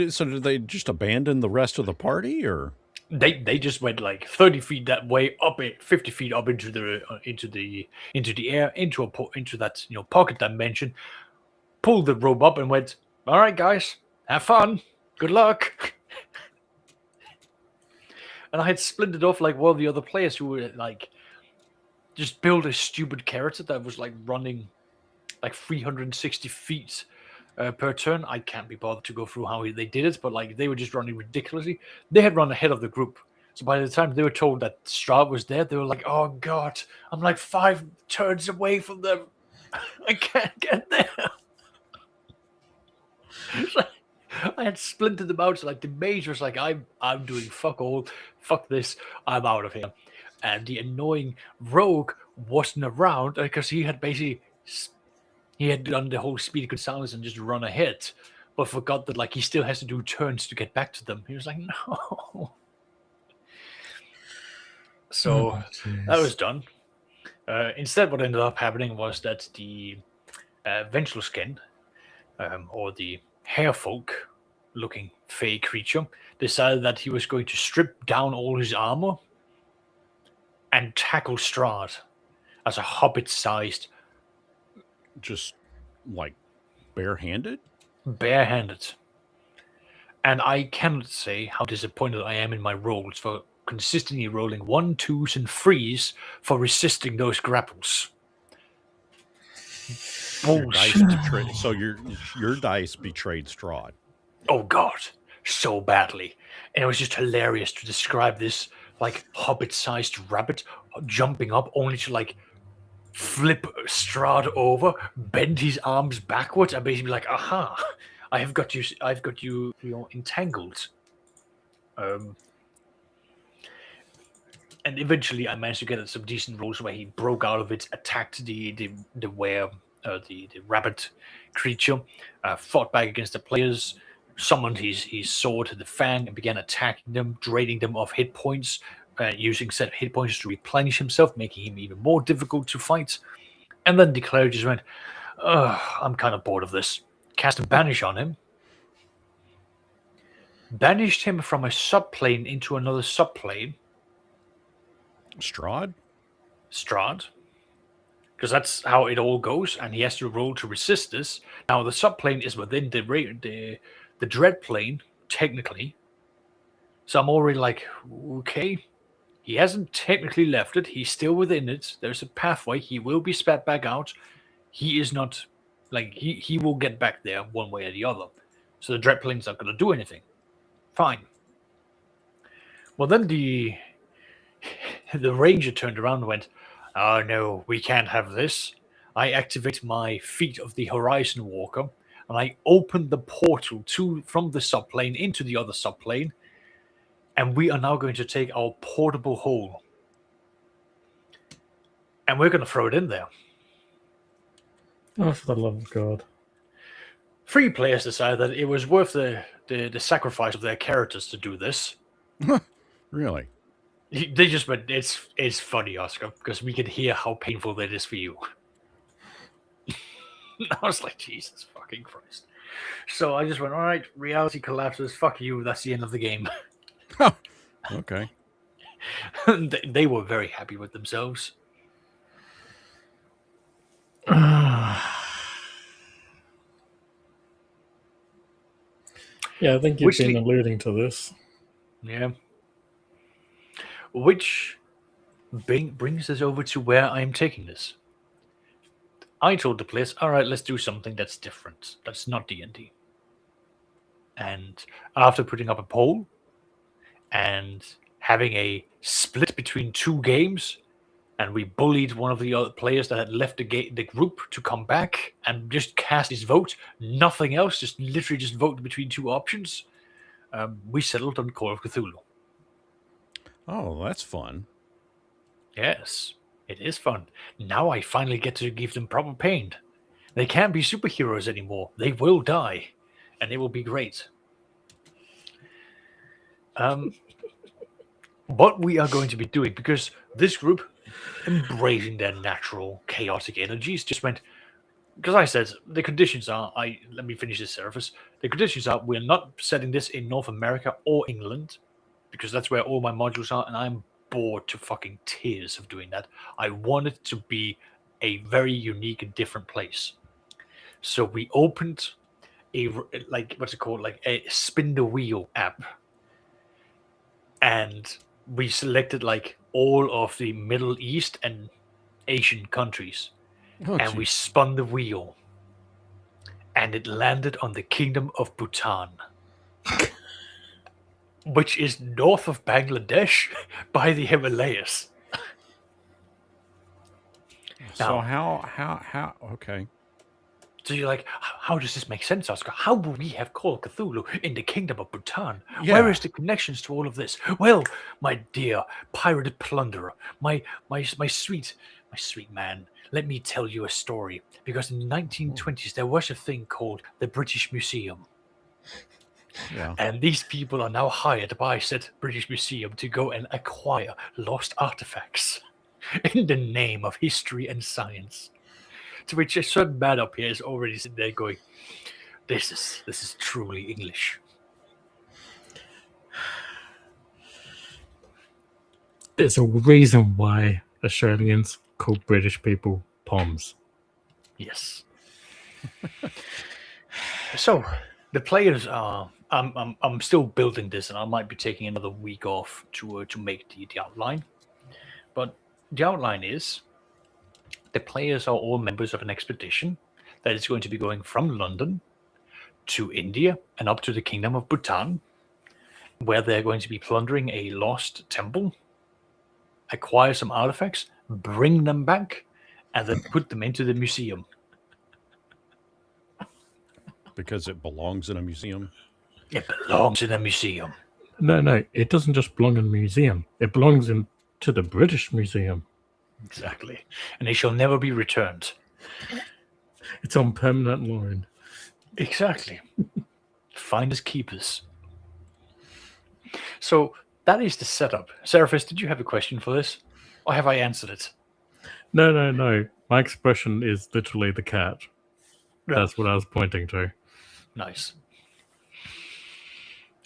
So did they just abandon the rest of the party, or they just went 30 feet that way, up 50 feet up into the air, into that pocket dimension, pulled the rope up and went, all right, guys, have fun, good luck. And I had splintered off one of the other players who were just build a stupid character that was running 360 feet per turn. I can't be bothered to go through how they did it, but they were just running ridiculously. They had run ahead of the group. So by the time they were told that Strahd was there, they were like, oh God, I'm 5 turns away from them. I can't get there. I had splintered them out. So like the mage was like, I'm doing fuck all, fuck this, I'm out of here. And the annoying rogue wasn't around because he had basically he had done the whole speed Gonzalez and just run ahead, but forgot that like he still has to do turns to get back to them. He was like, no. So Oh, that was jeez. done. Instead, what ended up happening was that the Ventralskin, or the hairfolk looking fey creature, decided that he was going to strip down all his armor and tackle Strahd as a hobbit sized, Just like barehanded? barehanded. And I cannot say how disappointed I am in my rolls for consistently rolling 1, 2s, and 3s for resisting those grapples. Your dice Bullshit. betrayed. So your dice betrayed Strahd. Oh god, so badly. And it was just hilarious to describe this like hobbit-sized rabbit jumping up only to like flip Strahd over, bend his arms backwards, and basically be like, aha, I've got you, you know, entangled. Um, and eventually I managed to get some decent rolls where he broke out of it, attacked the rabbit creature, fought back against the players, summoned his sword to the fang, and began attacking them, draining them of hit points, using set hit points to replenish himself, making him even more difficult to fight. And then the cleric just went, "Ugh, I'm kind of bored of this." Cast a banish on him, banished him from a subplane into another subplane, Strahd? Strahd, because that's how it all goes, and he has to roll to resist this. Now the subplane is within the dread plane, technically. So I'm already like, okay, he hasn't technically left it. He's still within it. There's a pathway. He will be spat back out. He is not like he will get back there one way or the other. So the dread plane's not going to do anything. Fine. Well, then the ranger turned around and went, "Oh no, we can't have this." I activate my feat of the Horizon Walker, and I open the portal from the subplane into the other subplane, and we are now going to take our portable hole, and we're going to throw it in there. Oh, for the love of God. 3 players decided that it was worth the sacrifice of their characters to do this. Really? They just went, it's funny, Oscar, because we can hear how painful that is for you. I was like, Jesus fucking Christ. So I just went, all right, reality collapses, fuck you, that's the end of the game. Okay. They were very happy with themselves. Yeah, I think you've Which been le- alluding to this. Yeah. Which brings us over to where I'm taking this. I told the players, all right, let's do something that's different. That's not D&D. And after putting up a poll and having a split between 2 games, and we bullied one of the other players that had left the group to come back and just cast his vote, nothing else, just literally just vote between 2 options, we settled on Call of Cthulhu. Oh, that's fun. Yes, it is fun. Now I finally get to give them proper pain. They can't be superheroes anymore. They will die, and it will be great. What we are going to be doing, because this group, embracing their natural chaotic energies, just went, because I said the conditions are, let me finish this service. The conditions are we're not setting this in North America or England, because that's where all my modules are, and I'm bored to fucking tears of doing that. I want it to be a very unique and different place. So we opened like, what's it called, like a spin the wheel app, and we selected like all of the Middle East and Asian countries, Oh, and we geez. spun the wheel, and it landed on the Kingdom of Bhutan, which is north of Bangladesh by the Himalayas. So Now- how okay. So you're like, how does this make sense, Oscar? How would we have called Cthulhu in the kingdom of Bhutan? Where Yeah. is the connections to all of this? Well, my dear pirated plunderer, my sweet man, let me tell you a story. Because in the 1920s there was a thing called the British Museum. Yeah. And these people are now hired by said British Museum to go and acquire lost artifacts in the name of history and science. To which a certain man up here is already sitting there going, this is truly English. There's a reason why Australians call British people Poms. Yes. So the players are. I'm still building this, and I might be taking another week off to make the outline. But the outline is the players are all members of an expedition that is going to be going from London to India and up to the Kingdom of Bhutan, where they're going to be plundering a lost temple, acquire some artifacts, bring them back, and then put them into the museum. Because it belongs in a museum. It belongs in a museum. No, it doesn't just belong in a museum. It belongs to the British Museum. Exactly. And they shall never be returned. It's on permanent loan. Exactly. Finders keepers. So that is the setup. Seraphis, did you have a question for this? Or have I answered it? No. My expression is literally the cat. No. That's what I was pointing to. Nice.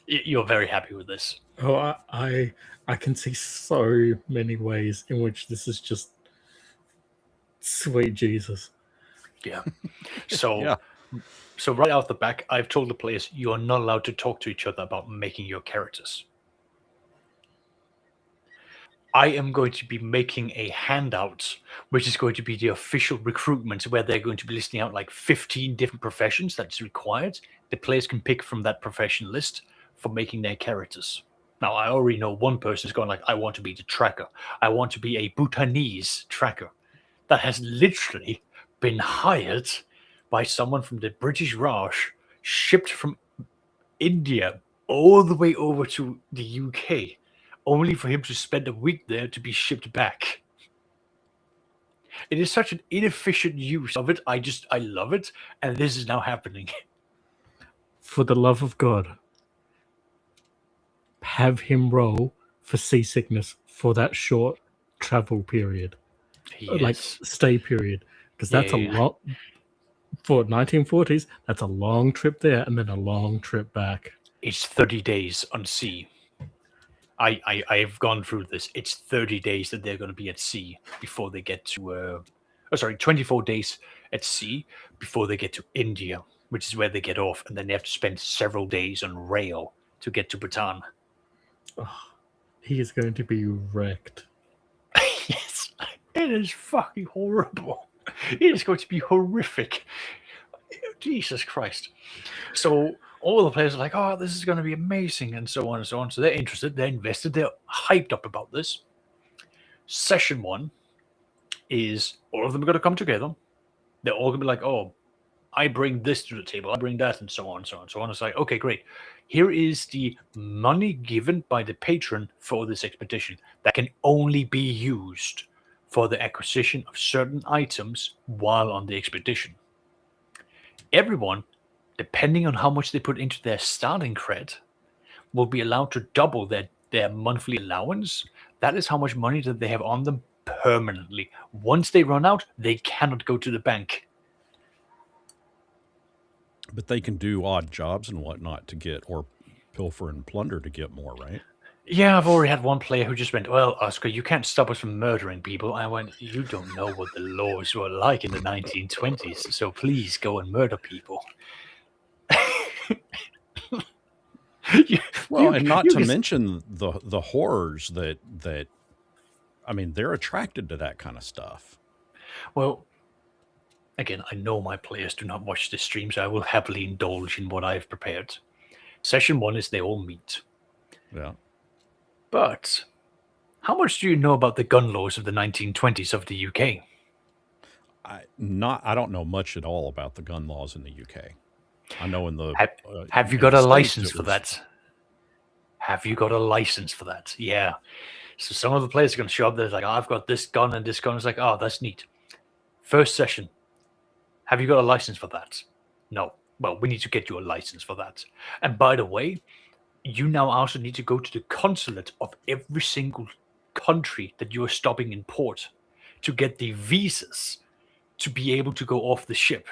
You're very happy with this. Oh, I can see so many ways in which this is just sweet Jesus. Yeah. So Yeah. So right out the back, I've told the players you are not allowed to talk to each other about making your characters. I am going to be making a handout, which is going to be the official recruitment, where they're going to be listing out like 15 different professions that's required. The players can pick from that profession list for making their characters. Now, I already know one person is going like, I want to be the tracker. I want to be a Bhutanese tracker. That has literally been hired by someone from the British Raj, shipped from India all the way over to the UK, only for him to spend a week there to be shipped back. It is such an inefficient use of it. I love it, and this is now happening. For the love of God, have him roll for seasickness for that short travel period. Like stay period. Because that's a lot. For 1940s, that's a long trip there and then a long trip back. It's 30 days on sea. I've gone through this. It's 30 days that they're going to be at sea before they get to 24 days at sea before they get to India, which is where they get off, and then they have to spend several days on rail to get to Bhutan. Oh, he is going to be wrecked. Yes, it is fucking horrible. It is going to be horrific. Jesus Christ. So all the players are like, oh, this is going to be amazing, and so on and so on. So they're interested, they're invested, they're hyped up about this. Session 1 is all of them are going to come together. They're all going to be like, oh, I bring this to the table, I bring that, and so on and so on and so on. It's like, okay, great. Here is the money given by the patron for this expedition that can only be used for the acquisition of certain items while on the expedition. Everyone, depending on how much they put into their starting cred, will be allowed to double their monthly allowance. That is how much money that they have on them permanently. Once they run out, they cannot go to the bank. But they can do odd jobs and whatnot to get, or pilfer and plunder to get more, right? Yeah, I've already had one player who just went, well, Oscar, you can't stop us from murdering people. I went, you don't know what the laws were like in the 1920s, so please go and murder people. And not to mention the horrors that I mean, they're attracted to that kind of stuff. Well, again, I know my players do not watch this stream, so I will happily indulge in what I've prepared. Session 1 is they all meet. Yeah. But how much do you know about the gun laws of the 1920s of the UK? I don't know much at all about the gun laws in the UK. I know in the Have you in got the a States license it for was- that? Have you got a license for that? Yeah. So some of the players are going to show up there like, I've got this gun and this gun. It's like, oh, that's neat. First session. Have you got a license for that? No. Well, we need to get you a license for that. And by the way, you now also need to go to the consulate of every single country that you are stopping in port to get the visas to be able to go off the ship.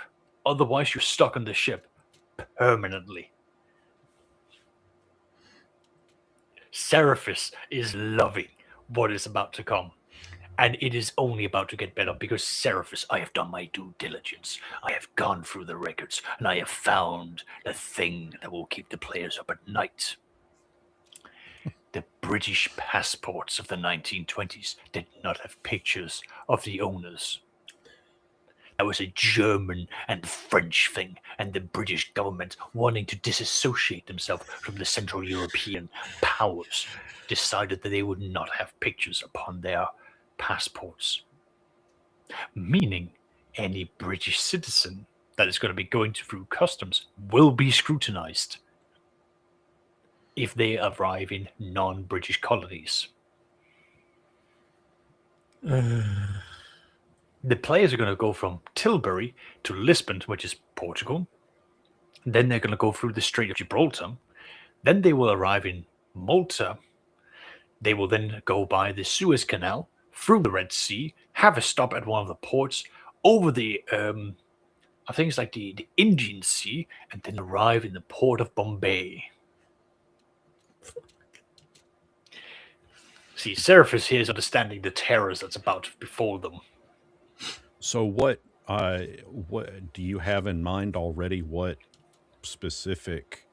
Otherwise, you're stuck on the ship permanently. Seraphis is loving what is about to come. And it is only about to get better because Seraphis, I have done my due diligence. I have gone through the records and I have found the thing that will keep the players up at night. The British passports of the 1920s did not have pictures of the owners. That was a German and French thing, and the British government, wanting to disassociate themselves from the Central European powers, decided that they would not have pictures upon their passports. Meaning, any British citizen that is going to be going through customs will be scrutinized if they arrive in non-British colonies. The players are going to go from Tilbury to Lisbon, which is Portugal. Then they're going to go through the Strait of Gibraltar. Then they will arrive in Malta. They will then go by the Suez Canal, through the Red Sea, have a stop at one of the ports, over the, I think it's like the Indian Sea, and then arrive in the port of Bombay. See, Seraphis here is understanding the terrors that's about to befall them. So what do you have in mind already? What specific,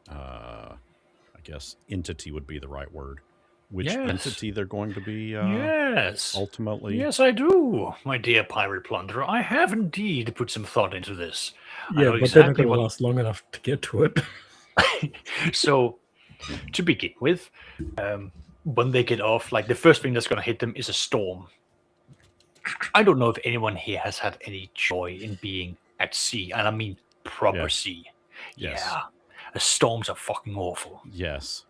I guess, entity would be the right word? Which entity they're going to be Yes. ultimately? Yes, I do, my dear pirate plunderer. I have indeed put some thought into this. I Yeah, know but exactly they're not going to what... last long enough to get to it. So, to begin with, when they get off, like the first thing that's going to hit them is a storm. I don't know if anyone here has had any joy in being at sea, and I mean proper Yes. sea. Yes. Yeah, the storms are fucking awful. Yes.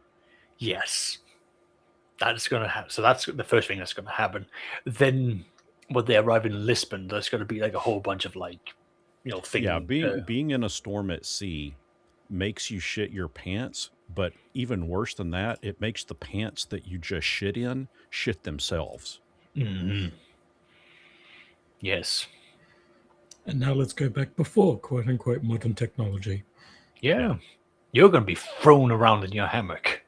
Yes, that's going to happen. So that's the first thing that's going to happen. Then, when they arrive in Lisbon, there's going to be like a whole bunch of like, things. Yeah, being in a storm at sea makes you shit your pants, but even worse than that, it makes the pants that you just shit in shit themselves. Mm-hmm. Yes. And now let's go back before quote unquote modern technology. Yeah. You're going to be thrown around in your hammock.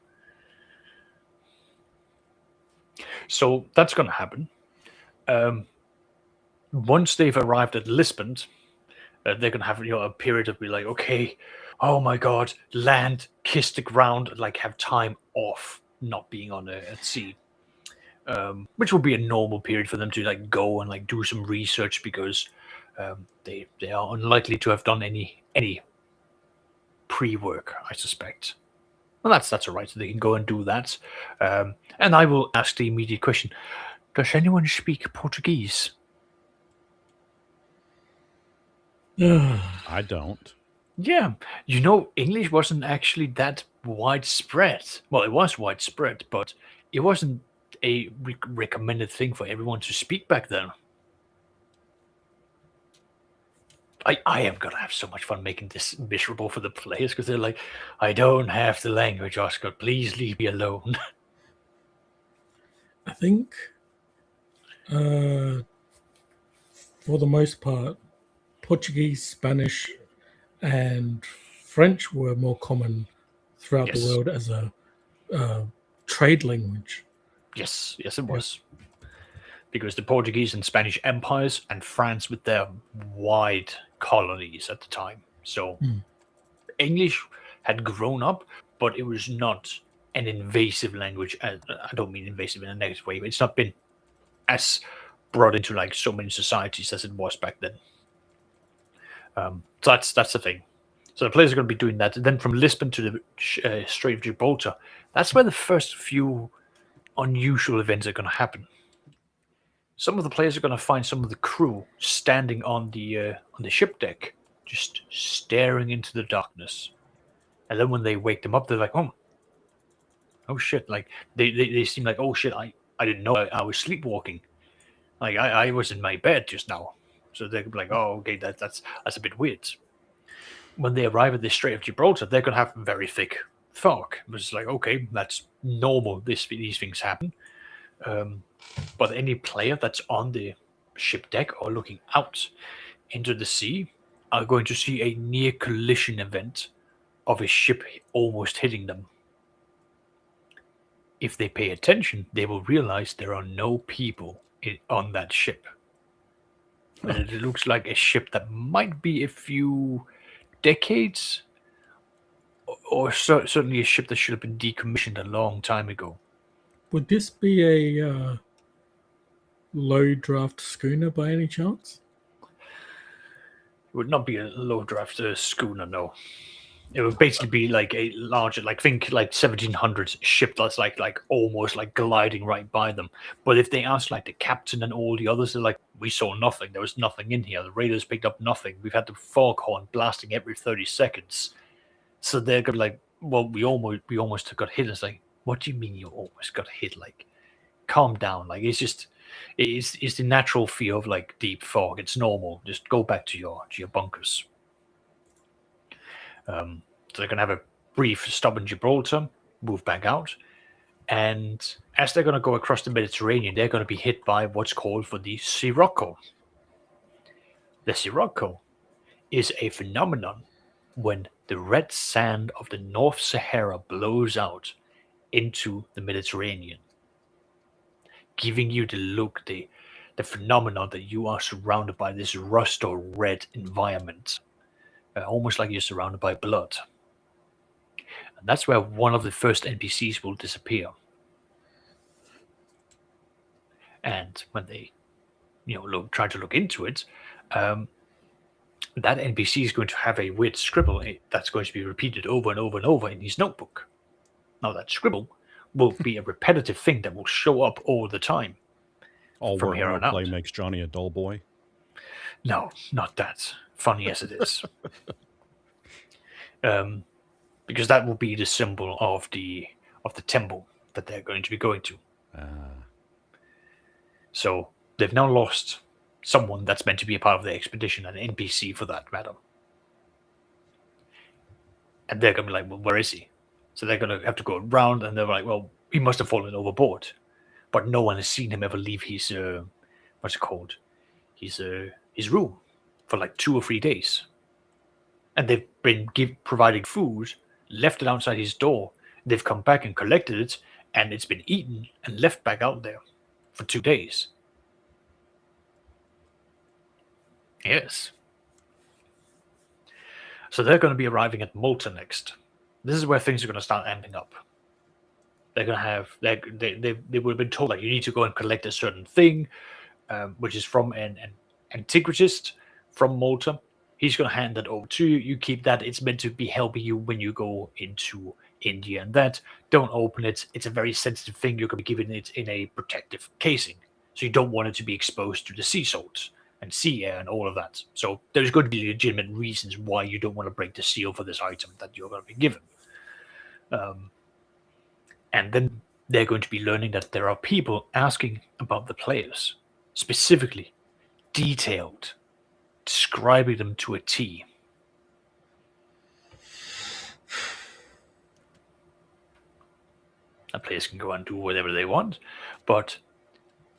So that's going to happen. Once they've arrived at Lisbon, they're going to have a period of be like, okay, oh my God, land, kiss the ground, like have time off, not being on at sea. Which will be a normal period for them to like go and like do some research because they are unlikely to have done any pre-work, I suspect. Well, that's all right. So they can go and do that. And I will ask the immediate question: does anyone speak Portuguese? I don't. Yeah, English wasn't actually that widespread. Well, it was widespread, but it wasn't a recommended thing for everyone to speak back then. I am gonna have so much fun making this miserable for the players because they're like, I don't have the language, Oscar. Please leave me alone. I think, for the most part, Portuguese, Spanish, and French were more common throughout the world as a trade language. Yes, it was. Because the Portuguese and Spanish empires and France with their wide colonies at the time. So English had grown up, but it was not an invasive language. I don't mean invasive in a negative way, but it's not been as brought into like so many societies as it was back then. So that's the thing. So the players are going to be doing that. And then from Lisbon to the Strait of Gibraltar, that's where the first few unusual events are going to happen. some of the players are going to find some of the crew standing on the ship deck, just staring into the darkness. And then when they wake them up, they're like, oh shit! Like they seem like, oh shit! I didn't know I was sleepwalking. Like I was in my bed just now. So they're like, oh okay, that's a bit weird. When they arrive at the Strait of Gibraltar, they're gonna have very thick fog. It's like, okay, that's normal. These things happen. But any player that's on the ship deck or looking out into the sea are going to see a near collision event of a ship almost hitting them. If they pay attention, they will realize there are no people on that ship. And it looks like a ship that might be a few decades, or certainly a ship that should have been decommissioned a long time ago. Would this be a low draft schooner by any chance? It would not be a low draft schooner, no. It would basically be like a larger, like think like 1700s ship that's like almost like gliding right by them. But if they ask like the captain and all the others, they're like, we saw nothing. There was nothing in here. The radars picked up nothing. We've had the foghorn blasting every 30 seconds. So they're gonna be like, well, we almost got hit. It's like, what do you mean you almost got hit? Like, calm down. Like it's the natural fear of like deep fog. It's normal. Just go back to your bunkers. So they're going to have a brief stop in Gibraltar, move back out, and as they're going to go across the Mediterranean, they're going to be hit by what's called for the sirocco. The sirocco is a phenomenon when the red sand of the North Sahara blows out into the Mediterranean, giving you the look, the phenomenon that you are surrounded by this rust or red environment. Almost like you're surrounded by blood. And that's where one of the first NPCs will disappear. And when they, try to look into it, that NPC is going to have a weird scribble that's going to be repeated over and over and over in his notebook. Now that scribble will be a repetitive thing that will show up all the time. All from here on out. Play makes Johnny a dull boy. No, not that. Funny as it is. Because that will be the symbol of the temple that they're going to be going to. So they've now lost someone that's meant to be a part of the expedition, an NPC for that matter. And they're going to be like, well, where is he? So they're going to have to go around, and they're like, well, he must have fallen overboard. But no one has seen him ever leave his, what's it called? His room for like 2 or 3 days. And they've been providing food, left it outside his door. They've come back and collected it, and it's been eaten and left back out there for 2 days. Yes. So they're going to be arriving at Malta next. This is where things are going to start ending up. They're going to have, they would have been told, like, you need to go and collect a certain thing, which is from an antiquitist from Malta. He's going to hand that over to you. You keep that. It's meant to be helping you when you go into India and that. Don't open it. It's a very sensitive thing. You're going to be given it in a protective casing. So you don't want it to be exposed to the sea salt and sea air and all of that. So there's going to be legitimate reasons why you don't want to break the seal for this item that you're going to be given. And then they're going to be learning that there are people asking about the players, specifically, detailed, describing them to a T. And players can go and do whatever they want, but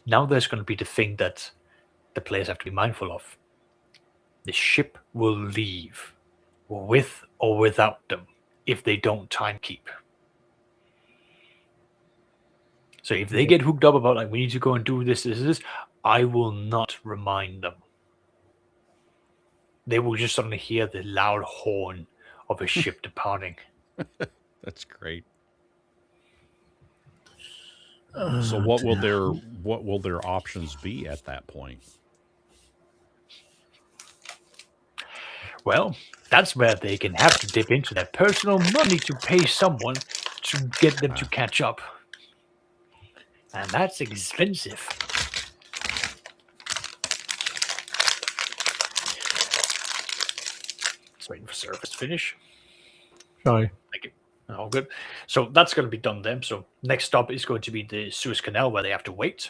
now there's going to be the thing that the players have to be mindful of. The ship will leave, with or without them, if they don't time keep. So if they get hooked up about, like, we need to go and do this, I will not remind them. They will just suddenly hear the loud horn of a ship departing. That's great. So what will their options be at that point? Well, that's where they can have to dip into their personal money to pay someone to get them to catch up. And that's expensive. Just waiting for service to finish. Sorry. Thank you. All good. So that's going to be done then. So next stop is going to be the Suez Canal, where they have to wait.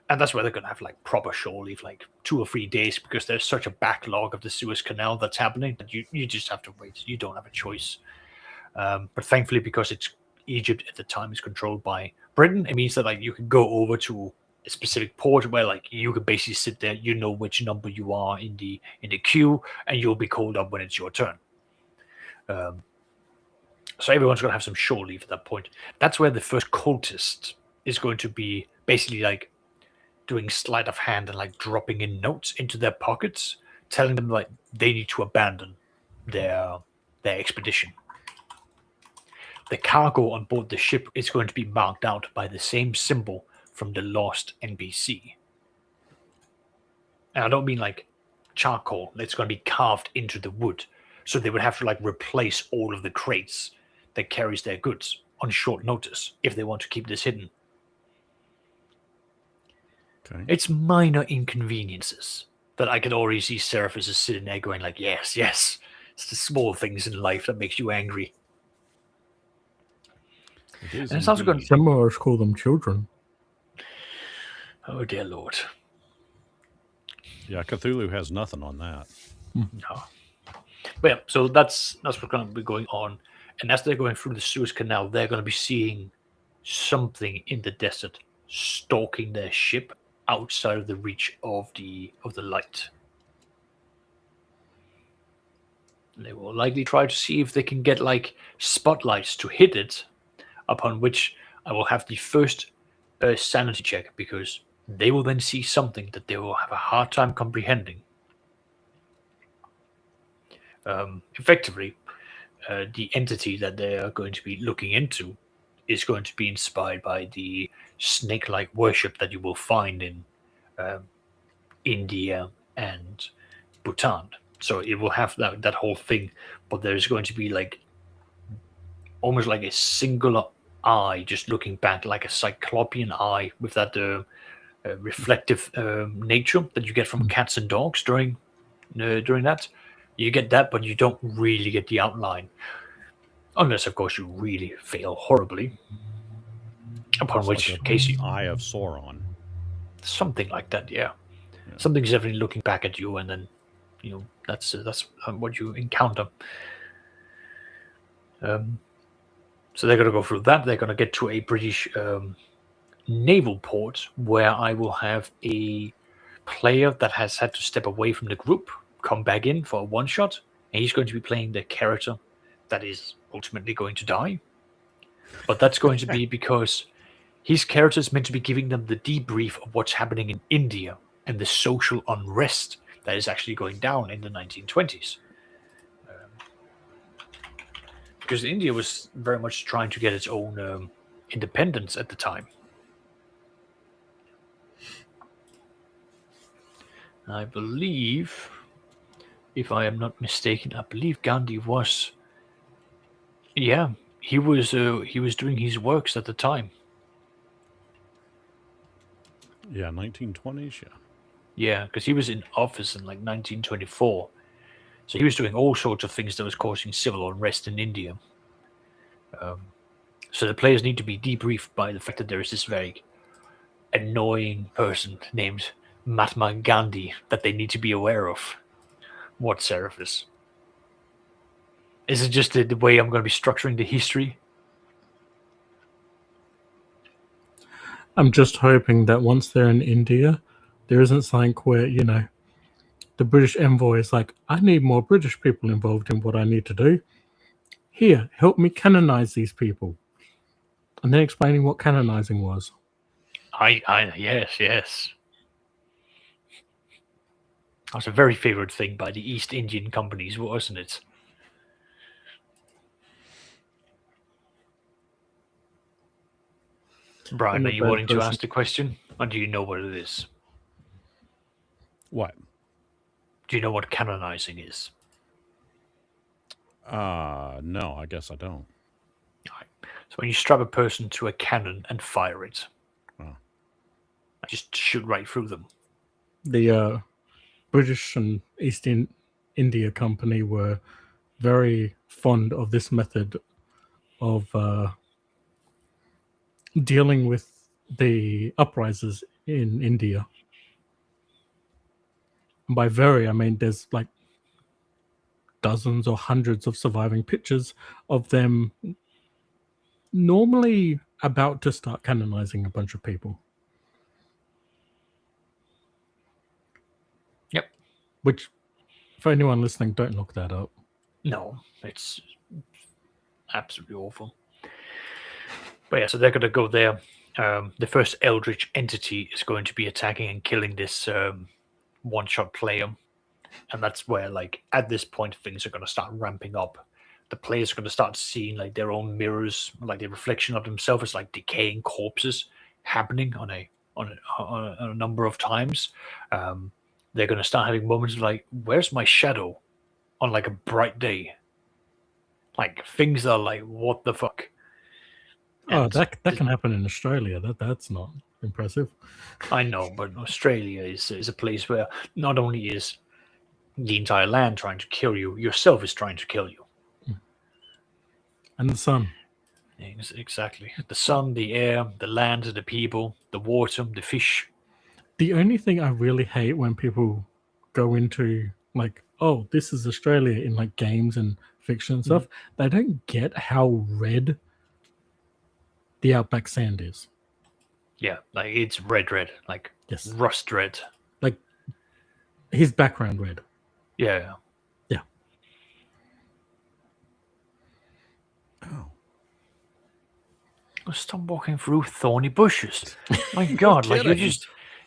And that's where they're going to have like proper shore leave, like 2 or 3 days, because there's such a backlog of the Suez Canal that's happening that you just have to wait. You don't have a choice. But thankfully, because it's Egypt at the time is controlled by Britain, it means that like you can go over to a specific port where like you can basically sit there, you know which number you are in the queue, and you'll be called up when it's your turn. So everyone's going to have some shore leave at that point. That's where the first cultist is going to be basically like doing sleight of hand and like dropping in notes into their pockets, telling them like they need to abandon their expedition. The cargo on board the ship is going to be marked out by the same symbol from the lost NPC. And I don't mean like charcoal. It's going to be carved into the wood. So they would have to like replace all of the crates that carries their goods on short notice if they want to keep this hidden. Okay. It's minor inconveniences that I could already see Seraphis is sitting there going like, yes, yes. It's the small things in life that makes you angry. It is And it's also going indeed. Some of us call them children. Oh dear Lord. Yeah, Cthulhu has nothing on that. No. But yeah, so that's what's going to be going on. And as they're going through the Suez Canal, they're going to be seeing something in the desert stalking their ship outside of the reach of the light. And they will likely try to see if they can get like spotlights to hit it, upon which I will have the first sanity check, because they will then see something that they will have a hard time comprehending. Effectively, the entity that they are going to be looking into is going to be inspired by the snake-like worship that you will find in India and Bhutan. So it will have that whole thing, but there's going to be like almost like a singular eye just looking back, like a cyclopean eye with that reflective nature that you get from cats and dogs during that. You get that, but you don't really get the outline. Unless, of course, you really fail horribly. Upon It's which like case, Eye of Sauron. something like that, yeah. Yeah. Something's definitely looking back at you, and then, that's what you encounter. So they're going to go through that. They're going to get to a British naval port where I will have a player that has had to step away from the group, come back in for a one-shot, and he's going to be playing the character that is ultimately going to die. But that's going to be because his character is meant to be giving them the debrief of what's happening in India and the social unrest that is actually going down in the 1920s. Because India was very much trying to get its own independence at the time. I believe, if I am not mistaken, I believe Gandhi was, yeah, he was doing his works at the time. Yeah, 1920s, yeah. Yeah, because he was in office in like 1924. So he was doing all sorts of things that was causing civil unrest in India. So the players need to be debriefed by the fact that there is this very annoying person named Mahatma Gandhi that they need to be aware of. What, Seraphis? Is it just the way I'm going to be structuring the history? I'm just hoping that once they're in India, there isn't something where, the British envoy is like, I need more British people involved in what I need to do. Here, help me canonize these people. And then explaining what canonizing was. Yes. That's a very favorite thing by the East Indian companies, wasn't it? Brian, I'm are a you bad wanting to person. ask the question? Or do you know what it is? What? Do you know what canonizing is? No, I guess I don't. So when you strap a person to a cannon and fire it, Oh. just shoot right through them. The British and East India Company were very fond of this method of dealing with the uprisers in India. And by very, I mean there's like dozens or hundreds of surviving pictures of them normally about to start canonizing a bunch of people. Yep. Which, for anyone listening, don't look that up. No, it's absolutely awful. But yeah, so they're going to go there. The first Eldritch entity is going to be attacking and killing this one-shot player. And that's where, like, at this point, things are going to start ramping up. The players are going to start seeing, like, their own mirrors, like the reflection of themselves as, like, decaying corpses happening on a number of times. They're going to start having moments of, like, where's my shadow on, like, a bright day? Like, things are like, what the fuck? Oh, And that can happen in Australia. That's not impressive. I know, but Australia is a place where not only is the entire land trying to kill you, yourself is trying to kill you. And the sun. Exactly. The sun, the air, the land, the people, the water, the fish. The only thing I really hate when people go into like, oh, this is Australia in like games and fiction and stuff, they don't get how red the outback sand is. Yeah, like it's red, like Yes. rust red. Like his background red. Yeah. Yeah. Oh. Stop walking through thorny bushes. My God, like you're kidding.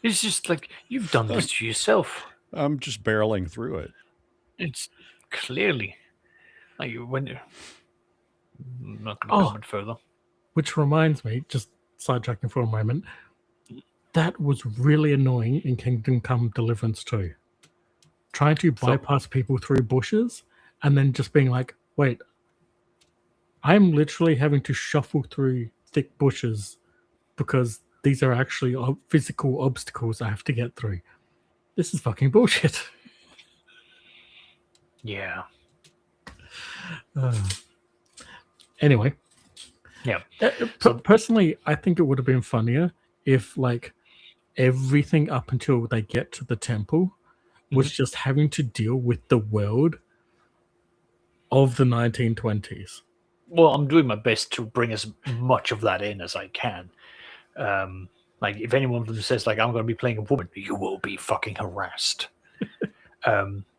it's just like you've done this to yourself. I'm just barreling through it. It's clearly like when I'm not going to comment further. Which reminds me, just sidetracking for a moment, that was really annoying in Kingdom Come Deliverance 2. Trying to bypass people through bushes and then just being like, wait, I'm literally having to shuffle through thick bushes because these are actually physical obstacles I have to get through. This is fucking bullshit. Yeah. Anyway. Yeah. Personally, I think it would have been funnier if, like, everything up until they get to the temple was just having to deal with the world of the 1920s. Well, I'm doing my best to bring as much of that in as I can. Like, if anyone of them says, like, I'm going to be playing a woman, you will be fucking harassed.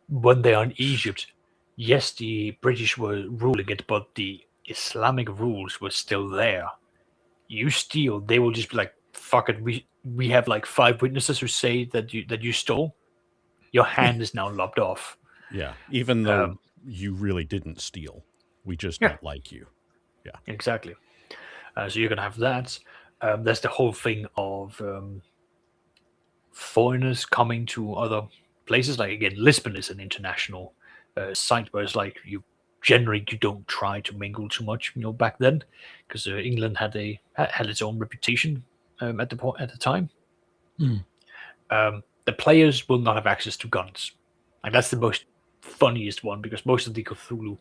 When they are in Egypt, yes, the British were ruling it, but the Islamic rules were still there. You steal, they will just be like, fuck it, we have like 5 witnesses who say that you stole. Your hand is now lopped off. Yeah, even though you really didn't steal. We just don't like you. Yeah. Exactly. So you're going to have that. There's the whole thing of foreigners coming to other places. Like, again, Lisbon is an international site where it's like you don't try to mingle too much, back then, because England had its own reputation at the time. The players will not have access to guns. Like, that's the most funniest one, because most of the Cthulhu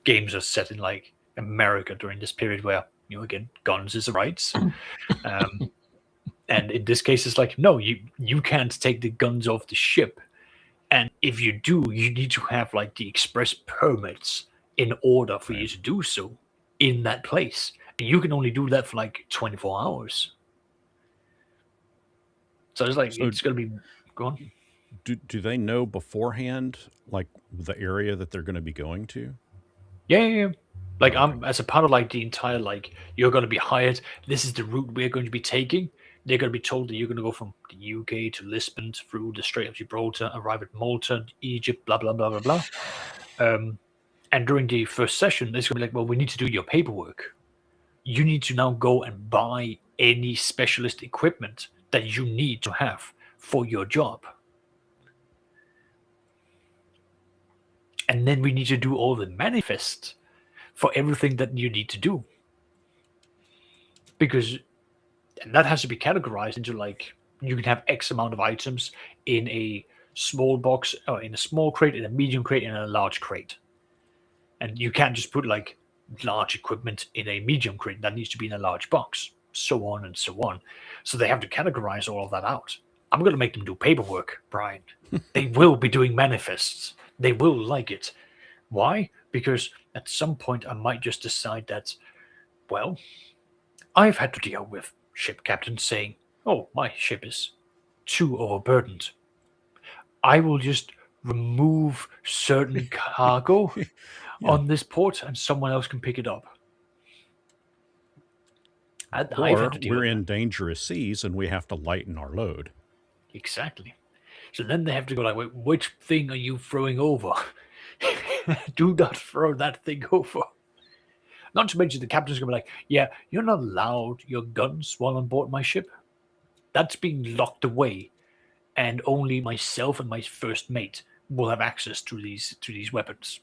games are set in like America during this period where, again, guns is a rights. And in this case, it's like, no, you can't take the guns off the ship. And if you do, you need to have like the express permits in order for you to do so in that place. And you can only do that for like 24 hours. So it's like, it's going to be, go on. Do they know beforehand, like, the area that they're going to be going to? Yeah. Like, I'm as a part of like the entire, like, you're going to be hired. This is the route we're going to be taking. They're going to be told that you're going to go from the UK to Lisbon through the Strait of Gibraltar, arrive at Malta, Egypt, blah, blah, blah, blah, blah. And during the first session, it's going to be like, well, we need to do your paperwork. You need to now go and buy any specialist equipment that you need to have for your job. And then we need to do all the manifests for everything that you need to do. Because that has to be categorized into, like, you can have X amount of items in a small box, or in a small crate, in a medium crate, and in a large crate. and you can't just put like large equipment in a medium crate. That needs to be in a large box, so on and so on. So they have to categorize all of that out. I'm going to make them do paperwork, Brian. They will be doing manifests. They will like it. Why? Because at some point I might just decide that, well, I've had to deal with ship captains saying, oh, my ship is too overburdened. I will just remove certain cargo on this port and someone else can pick it up. I've Or had to deal we're with in dangerous seas and we have to lighten our load. Exactly. So then they have to go like, wait, which thing are you throwing over? Do not throw that thing over. Not to mention the captain's going to be like, yeah, you're not allowed your guns while on board my ship. That's being locked away. And only myself and my first mate will have access to these weapons.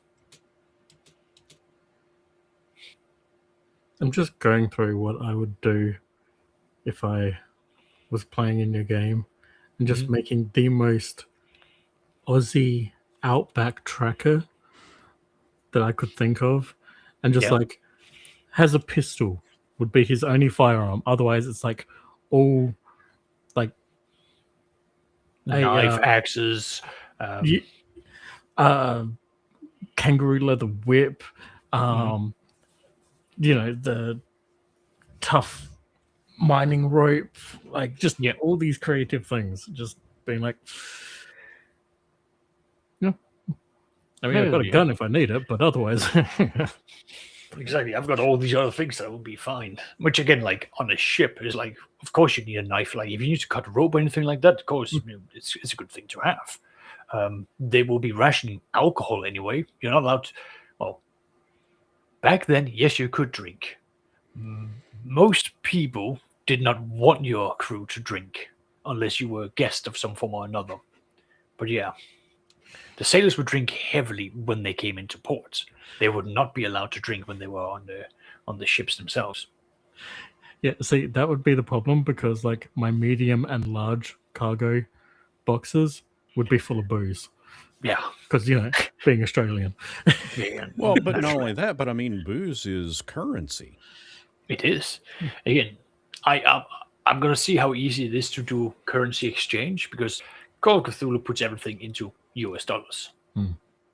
I'm just going through what I would do if I was playing in your game and just making the most Aussie outback tracker that I could think of, and just like has a pistol would be his only firearm. Otherwise, it's like all like knife, axes, kangaroo leather whip, you know, the tough mining rope, like just all these creative things. Just being like, I mean, I've got a gun if I need it, but otherwise. Exactly. I've got all these other things that will be fine. Which, again, like on a ship, is like, of course you need a knife. Like, if you need to cut rope or anything like that, of course, you know, it's a good thing to have. They will be rationing alcohol anyway. You're not allowed to, well, back then, yes, you could drink. Most people did not want your crew to drink unless you were a guest of some form or another. But yeah. The sailors would drink heavily when they came into port. They would not be allowed to drink when they were on the ships themselves. Yeah, see, that would be the problem because like my medium and large cargo boxes would be full of booze. Yeah. Because, you know, being Australian. Yeah, well, but not only that, but I mean, booze is currency. It is. Again, I'm going to see how easy it is to do currency exchange because Call of Cthulhu puts everything into US dollars. So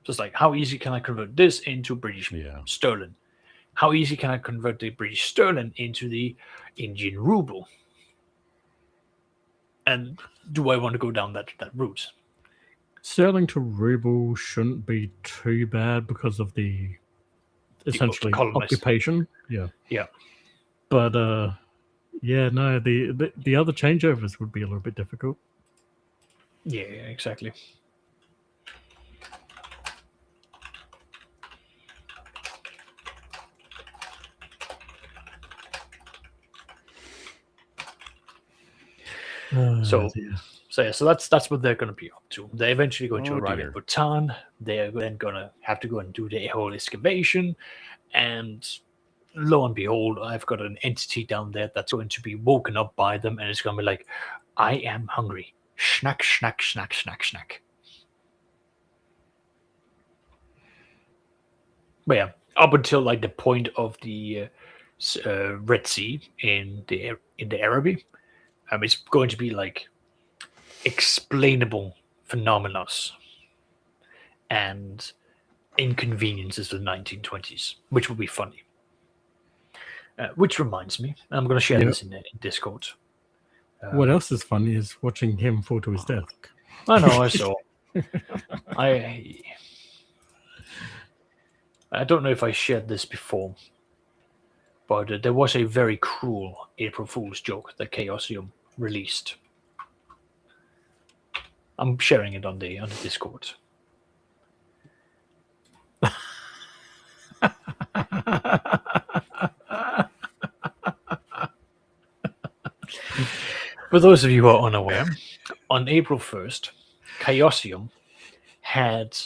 it's like, how easy can I convert this into British sterling? How easy can I convert the British sterling into the Indian ruble? And do I want to go down that route? Sterling to ruble shouldn't be too bad because of the essentially occupation. Yeah. Yeah. But yeah, no, the other changeovers would be a little bit difficult. Yeah, exactly. So that's what they're going to be up to. They're eventually going to arrive in Bhutan. They're then going to have to go and do their whole excavation, and lo and behold, I've got an entity down there that's going to be woken up by them, and it's going to be like, I am hungry. Schnack, schnack, schnack, schnack, schnack. But yeah, up until like the point of the Red Sea in the Arabic, it's going to be like explainable phenomena and inconveniences of the 1920s, which will be funny. Which reminds me, I'm going to share this in Discord. What else is funny is watching him fall to his death. I know, I saw. I don't know if I shared this before, but there was a very cruel April Fool's joke that Chaosium released. I'm sharing it on the Discord. For those of you who are unaware, on April 1st, Chaosium had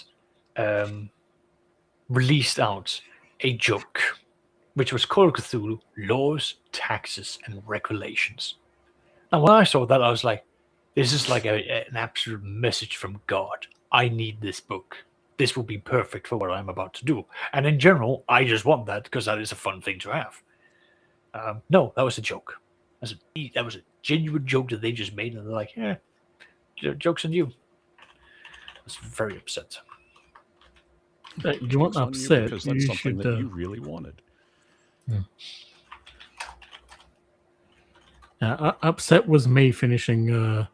released out a joke, which was Call of Cthulhu, Laws, Taxes, and Regulations. Now, when I saw that, I was like, this is like an absolute message from God. I need this book. this will be perfect for what I'm about to do. And in general, I just want that because that is a fun thing to have. No, that was a joke. That was a genuine joke that they just made, and they're like, "Yeah, joke's on you." I was very upset. You want Joke's on you upset? because that's You something should. that you really wanted. Upset was me finishing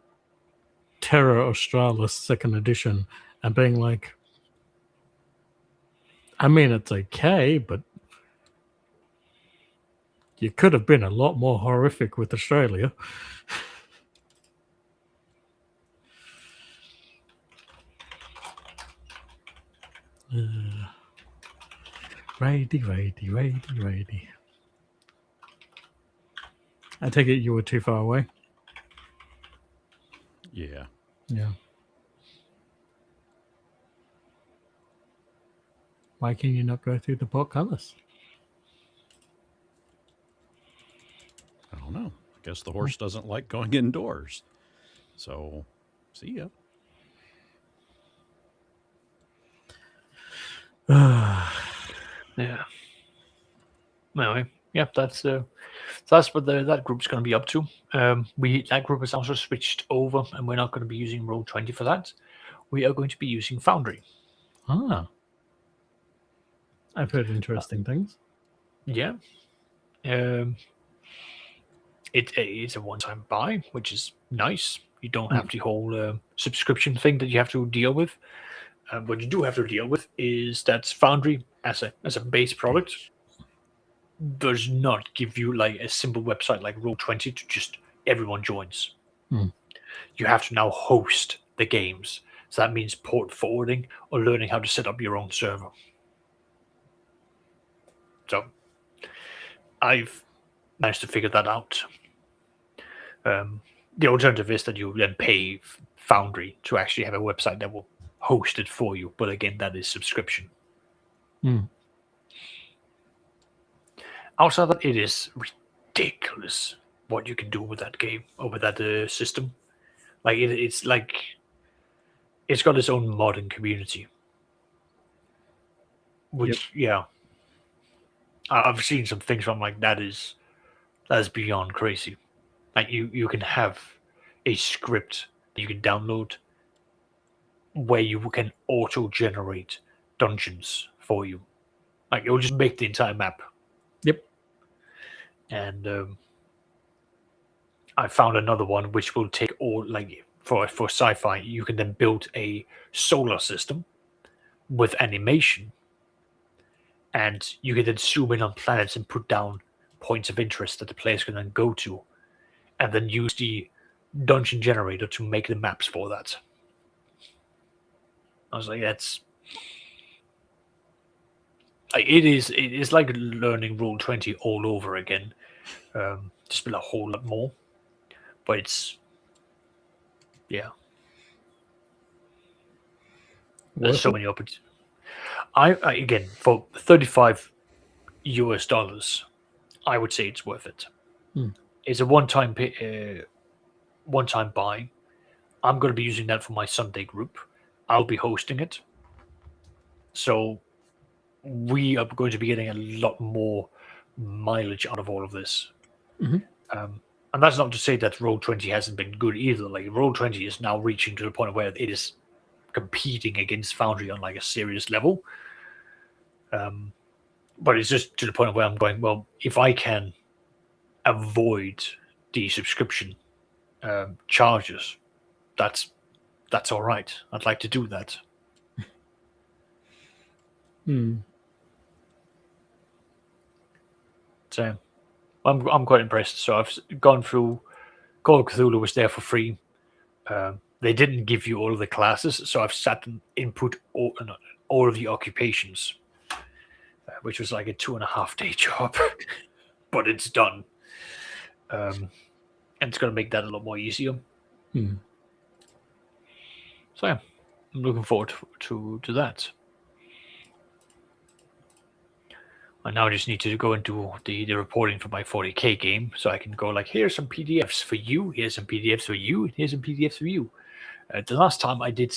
Terra Australis Second Edition and being like, I mean, it's okay, but you could have been a lot more horrific with Australia. Raidy. I take it you were too far away. Yeah. Yeah. Why can you not go through the portcullis? I don't know. I guess the horse doesn't like going indoors. So, see ya. Yeah. Anyway, yeah, that's what that group's going to be up to. That group has also switched over, and we're not going to be using Roll20 for that. We are going to be using Foundry. I've heard interesting things. Yeah. It's a one-time buy, which is nice. You don't have the whole subscription thing that you have to deal with. What you do have to deal with is that Foundry, as a base product, does not give you like a simple website like Roll20 to just everyone joins. You have to now host the games. So that means port forwarding or learning how to set up your own server. So I've managed to figure that out. The alternative is that you then pay Foundry to actually have a website that will host it for you. But again, that is subscription. Outside of that, it is ridiculous what you can do with that game or with that system. Like it's got its own modding community, which I've seen some things from like that is beyond crazy. Like you can have a script that you can download where you can auto generate dungeons for you. Like it will just make the entire map. Yep. And I found another one which will take all like for sci-fi. You can then build a solar system with animation, and you can then zoom in on planets and put down points of interest that the players can then go to, and then use the dungeon generator to make the maps for that. I was like, it is like learning Roll20 all over again, just with a whole lot more. But it's there's so many opportunities. I again for $35 US, I would say it's worth it. It's a one-time buy. I'm going to be using that for my Sunday group. I'll be hosting it, so we are going to be getting a lot more mileage out of all of this. And that's not to say that Roll20 hasn't been good either. Like Roll20 is now reaching to the point where it is competing against Foundry on like a serious level. But it's just to the point where I'm going, well, if I can avoid the subscription charges, that's all right. I'd like to do that. So I'm quite impressed. So I've gone through. Call of Cthulhu was there for free. They didn't give you all of the classes, so I've sat and input all of the occupations, which was like a 2.5-day job, but it's done. And it's going to make that a lot more easier. So yeah, I'm looking forward to that. I now just need to go into the reporting for my 40k game, so I can go like, here's some PDFs for you, here's some PDFs for you, here's some PDFs for you. The last time I did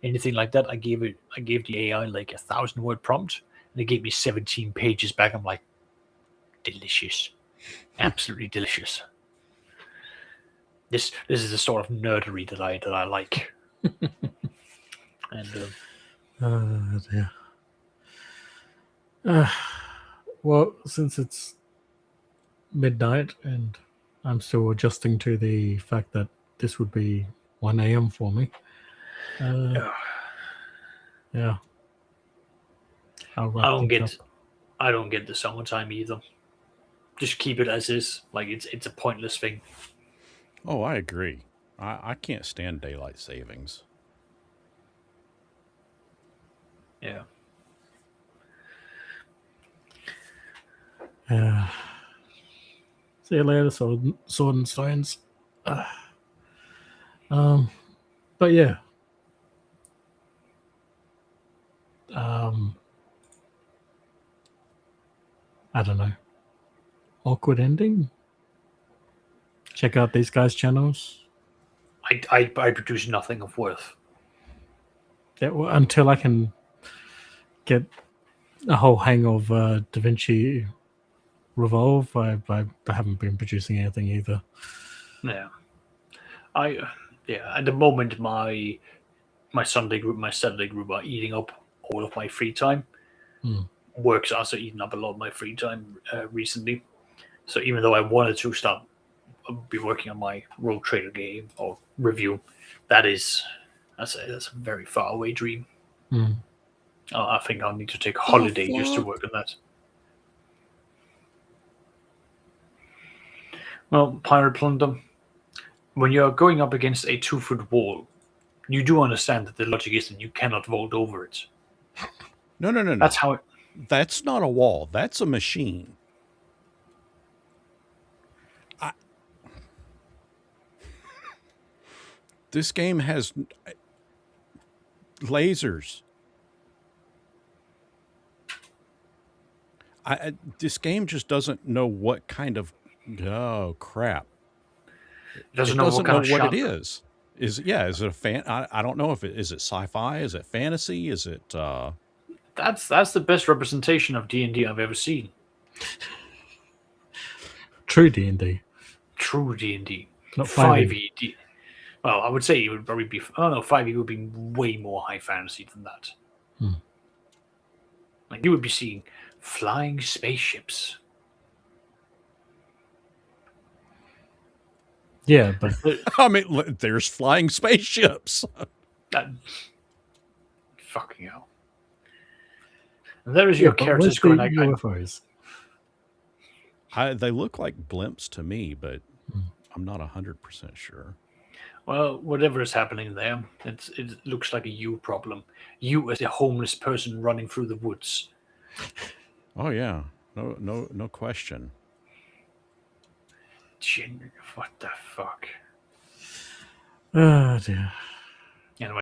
anything like that. I gave the AI like 1,000-word prompt, and it gave me 17 pages back. I'm like, delicious, absolutely delicious. This is the sort of nerdery that I like. And Dear. Well, since it's midnight and I'm still adjusting to the fact that this would be 1 a.m. for me. Yeah. I'll wrap things up. I don't get the summertime either. Just keep it as is. Like it's a pointless thing. Oh, I agree. I can't stand daylight savings. Yeah. Yeah. See you later, sword and stones. But yeah. I don't know. Awkward ending. Check out these guys' channels. I produce nothing of worth. Yeah, well, until I can get a whole hang of DaVinci Revolve, I haven't been producing anything either. Yeah. At the moment my Sunday group, my Saturday group are eating up all of my free time. Work's also eaten up a lot of my free time recently. So even though I wanted to start be working on my Rogue Trader game or review, that's a very far away dream. I think I'll need to take a holiday just to work on that. Well, Pirate Plunder, when you're going up against a 2-foot wall, you do understand that the logic is that you cannot vault over it. No. That's how it... That's not a wall. That's a machine. This game has lasers. This game just doesn't know what kind of... Oh, crap. It doesn't know what it is. Is it a fan? I don't know if it is it sci-fi? Is it fantasy? Is it... That's the best representation of D&D I've ever seen. True D&D. True D&D. Not 5e. Well, I would say it would probably be... Oh no, 5e would be way more high fantasy than that. Like you would be seeing flying spaceships. Yeah, but I mean, there's flying spaceships. Fucking hell. And there is your characters going like UFOs. They look like blimps to me, but I'm not 100% sure. Well, whatever is happening there, it looks like a you problem. You as a homeless person running through the woods. Oh yeah, no question. What the fuck? Oh dear.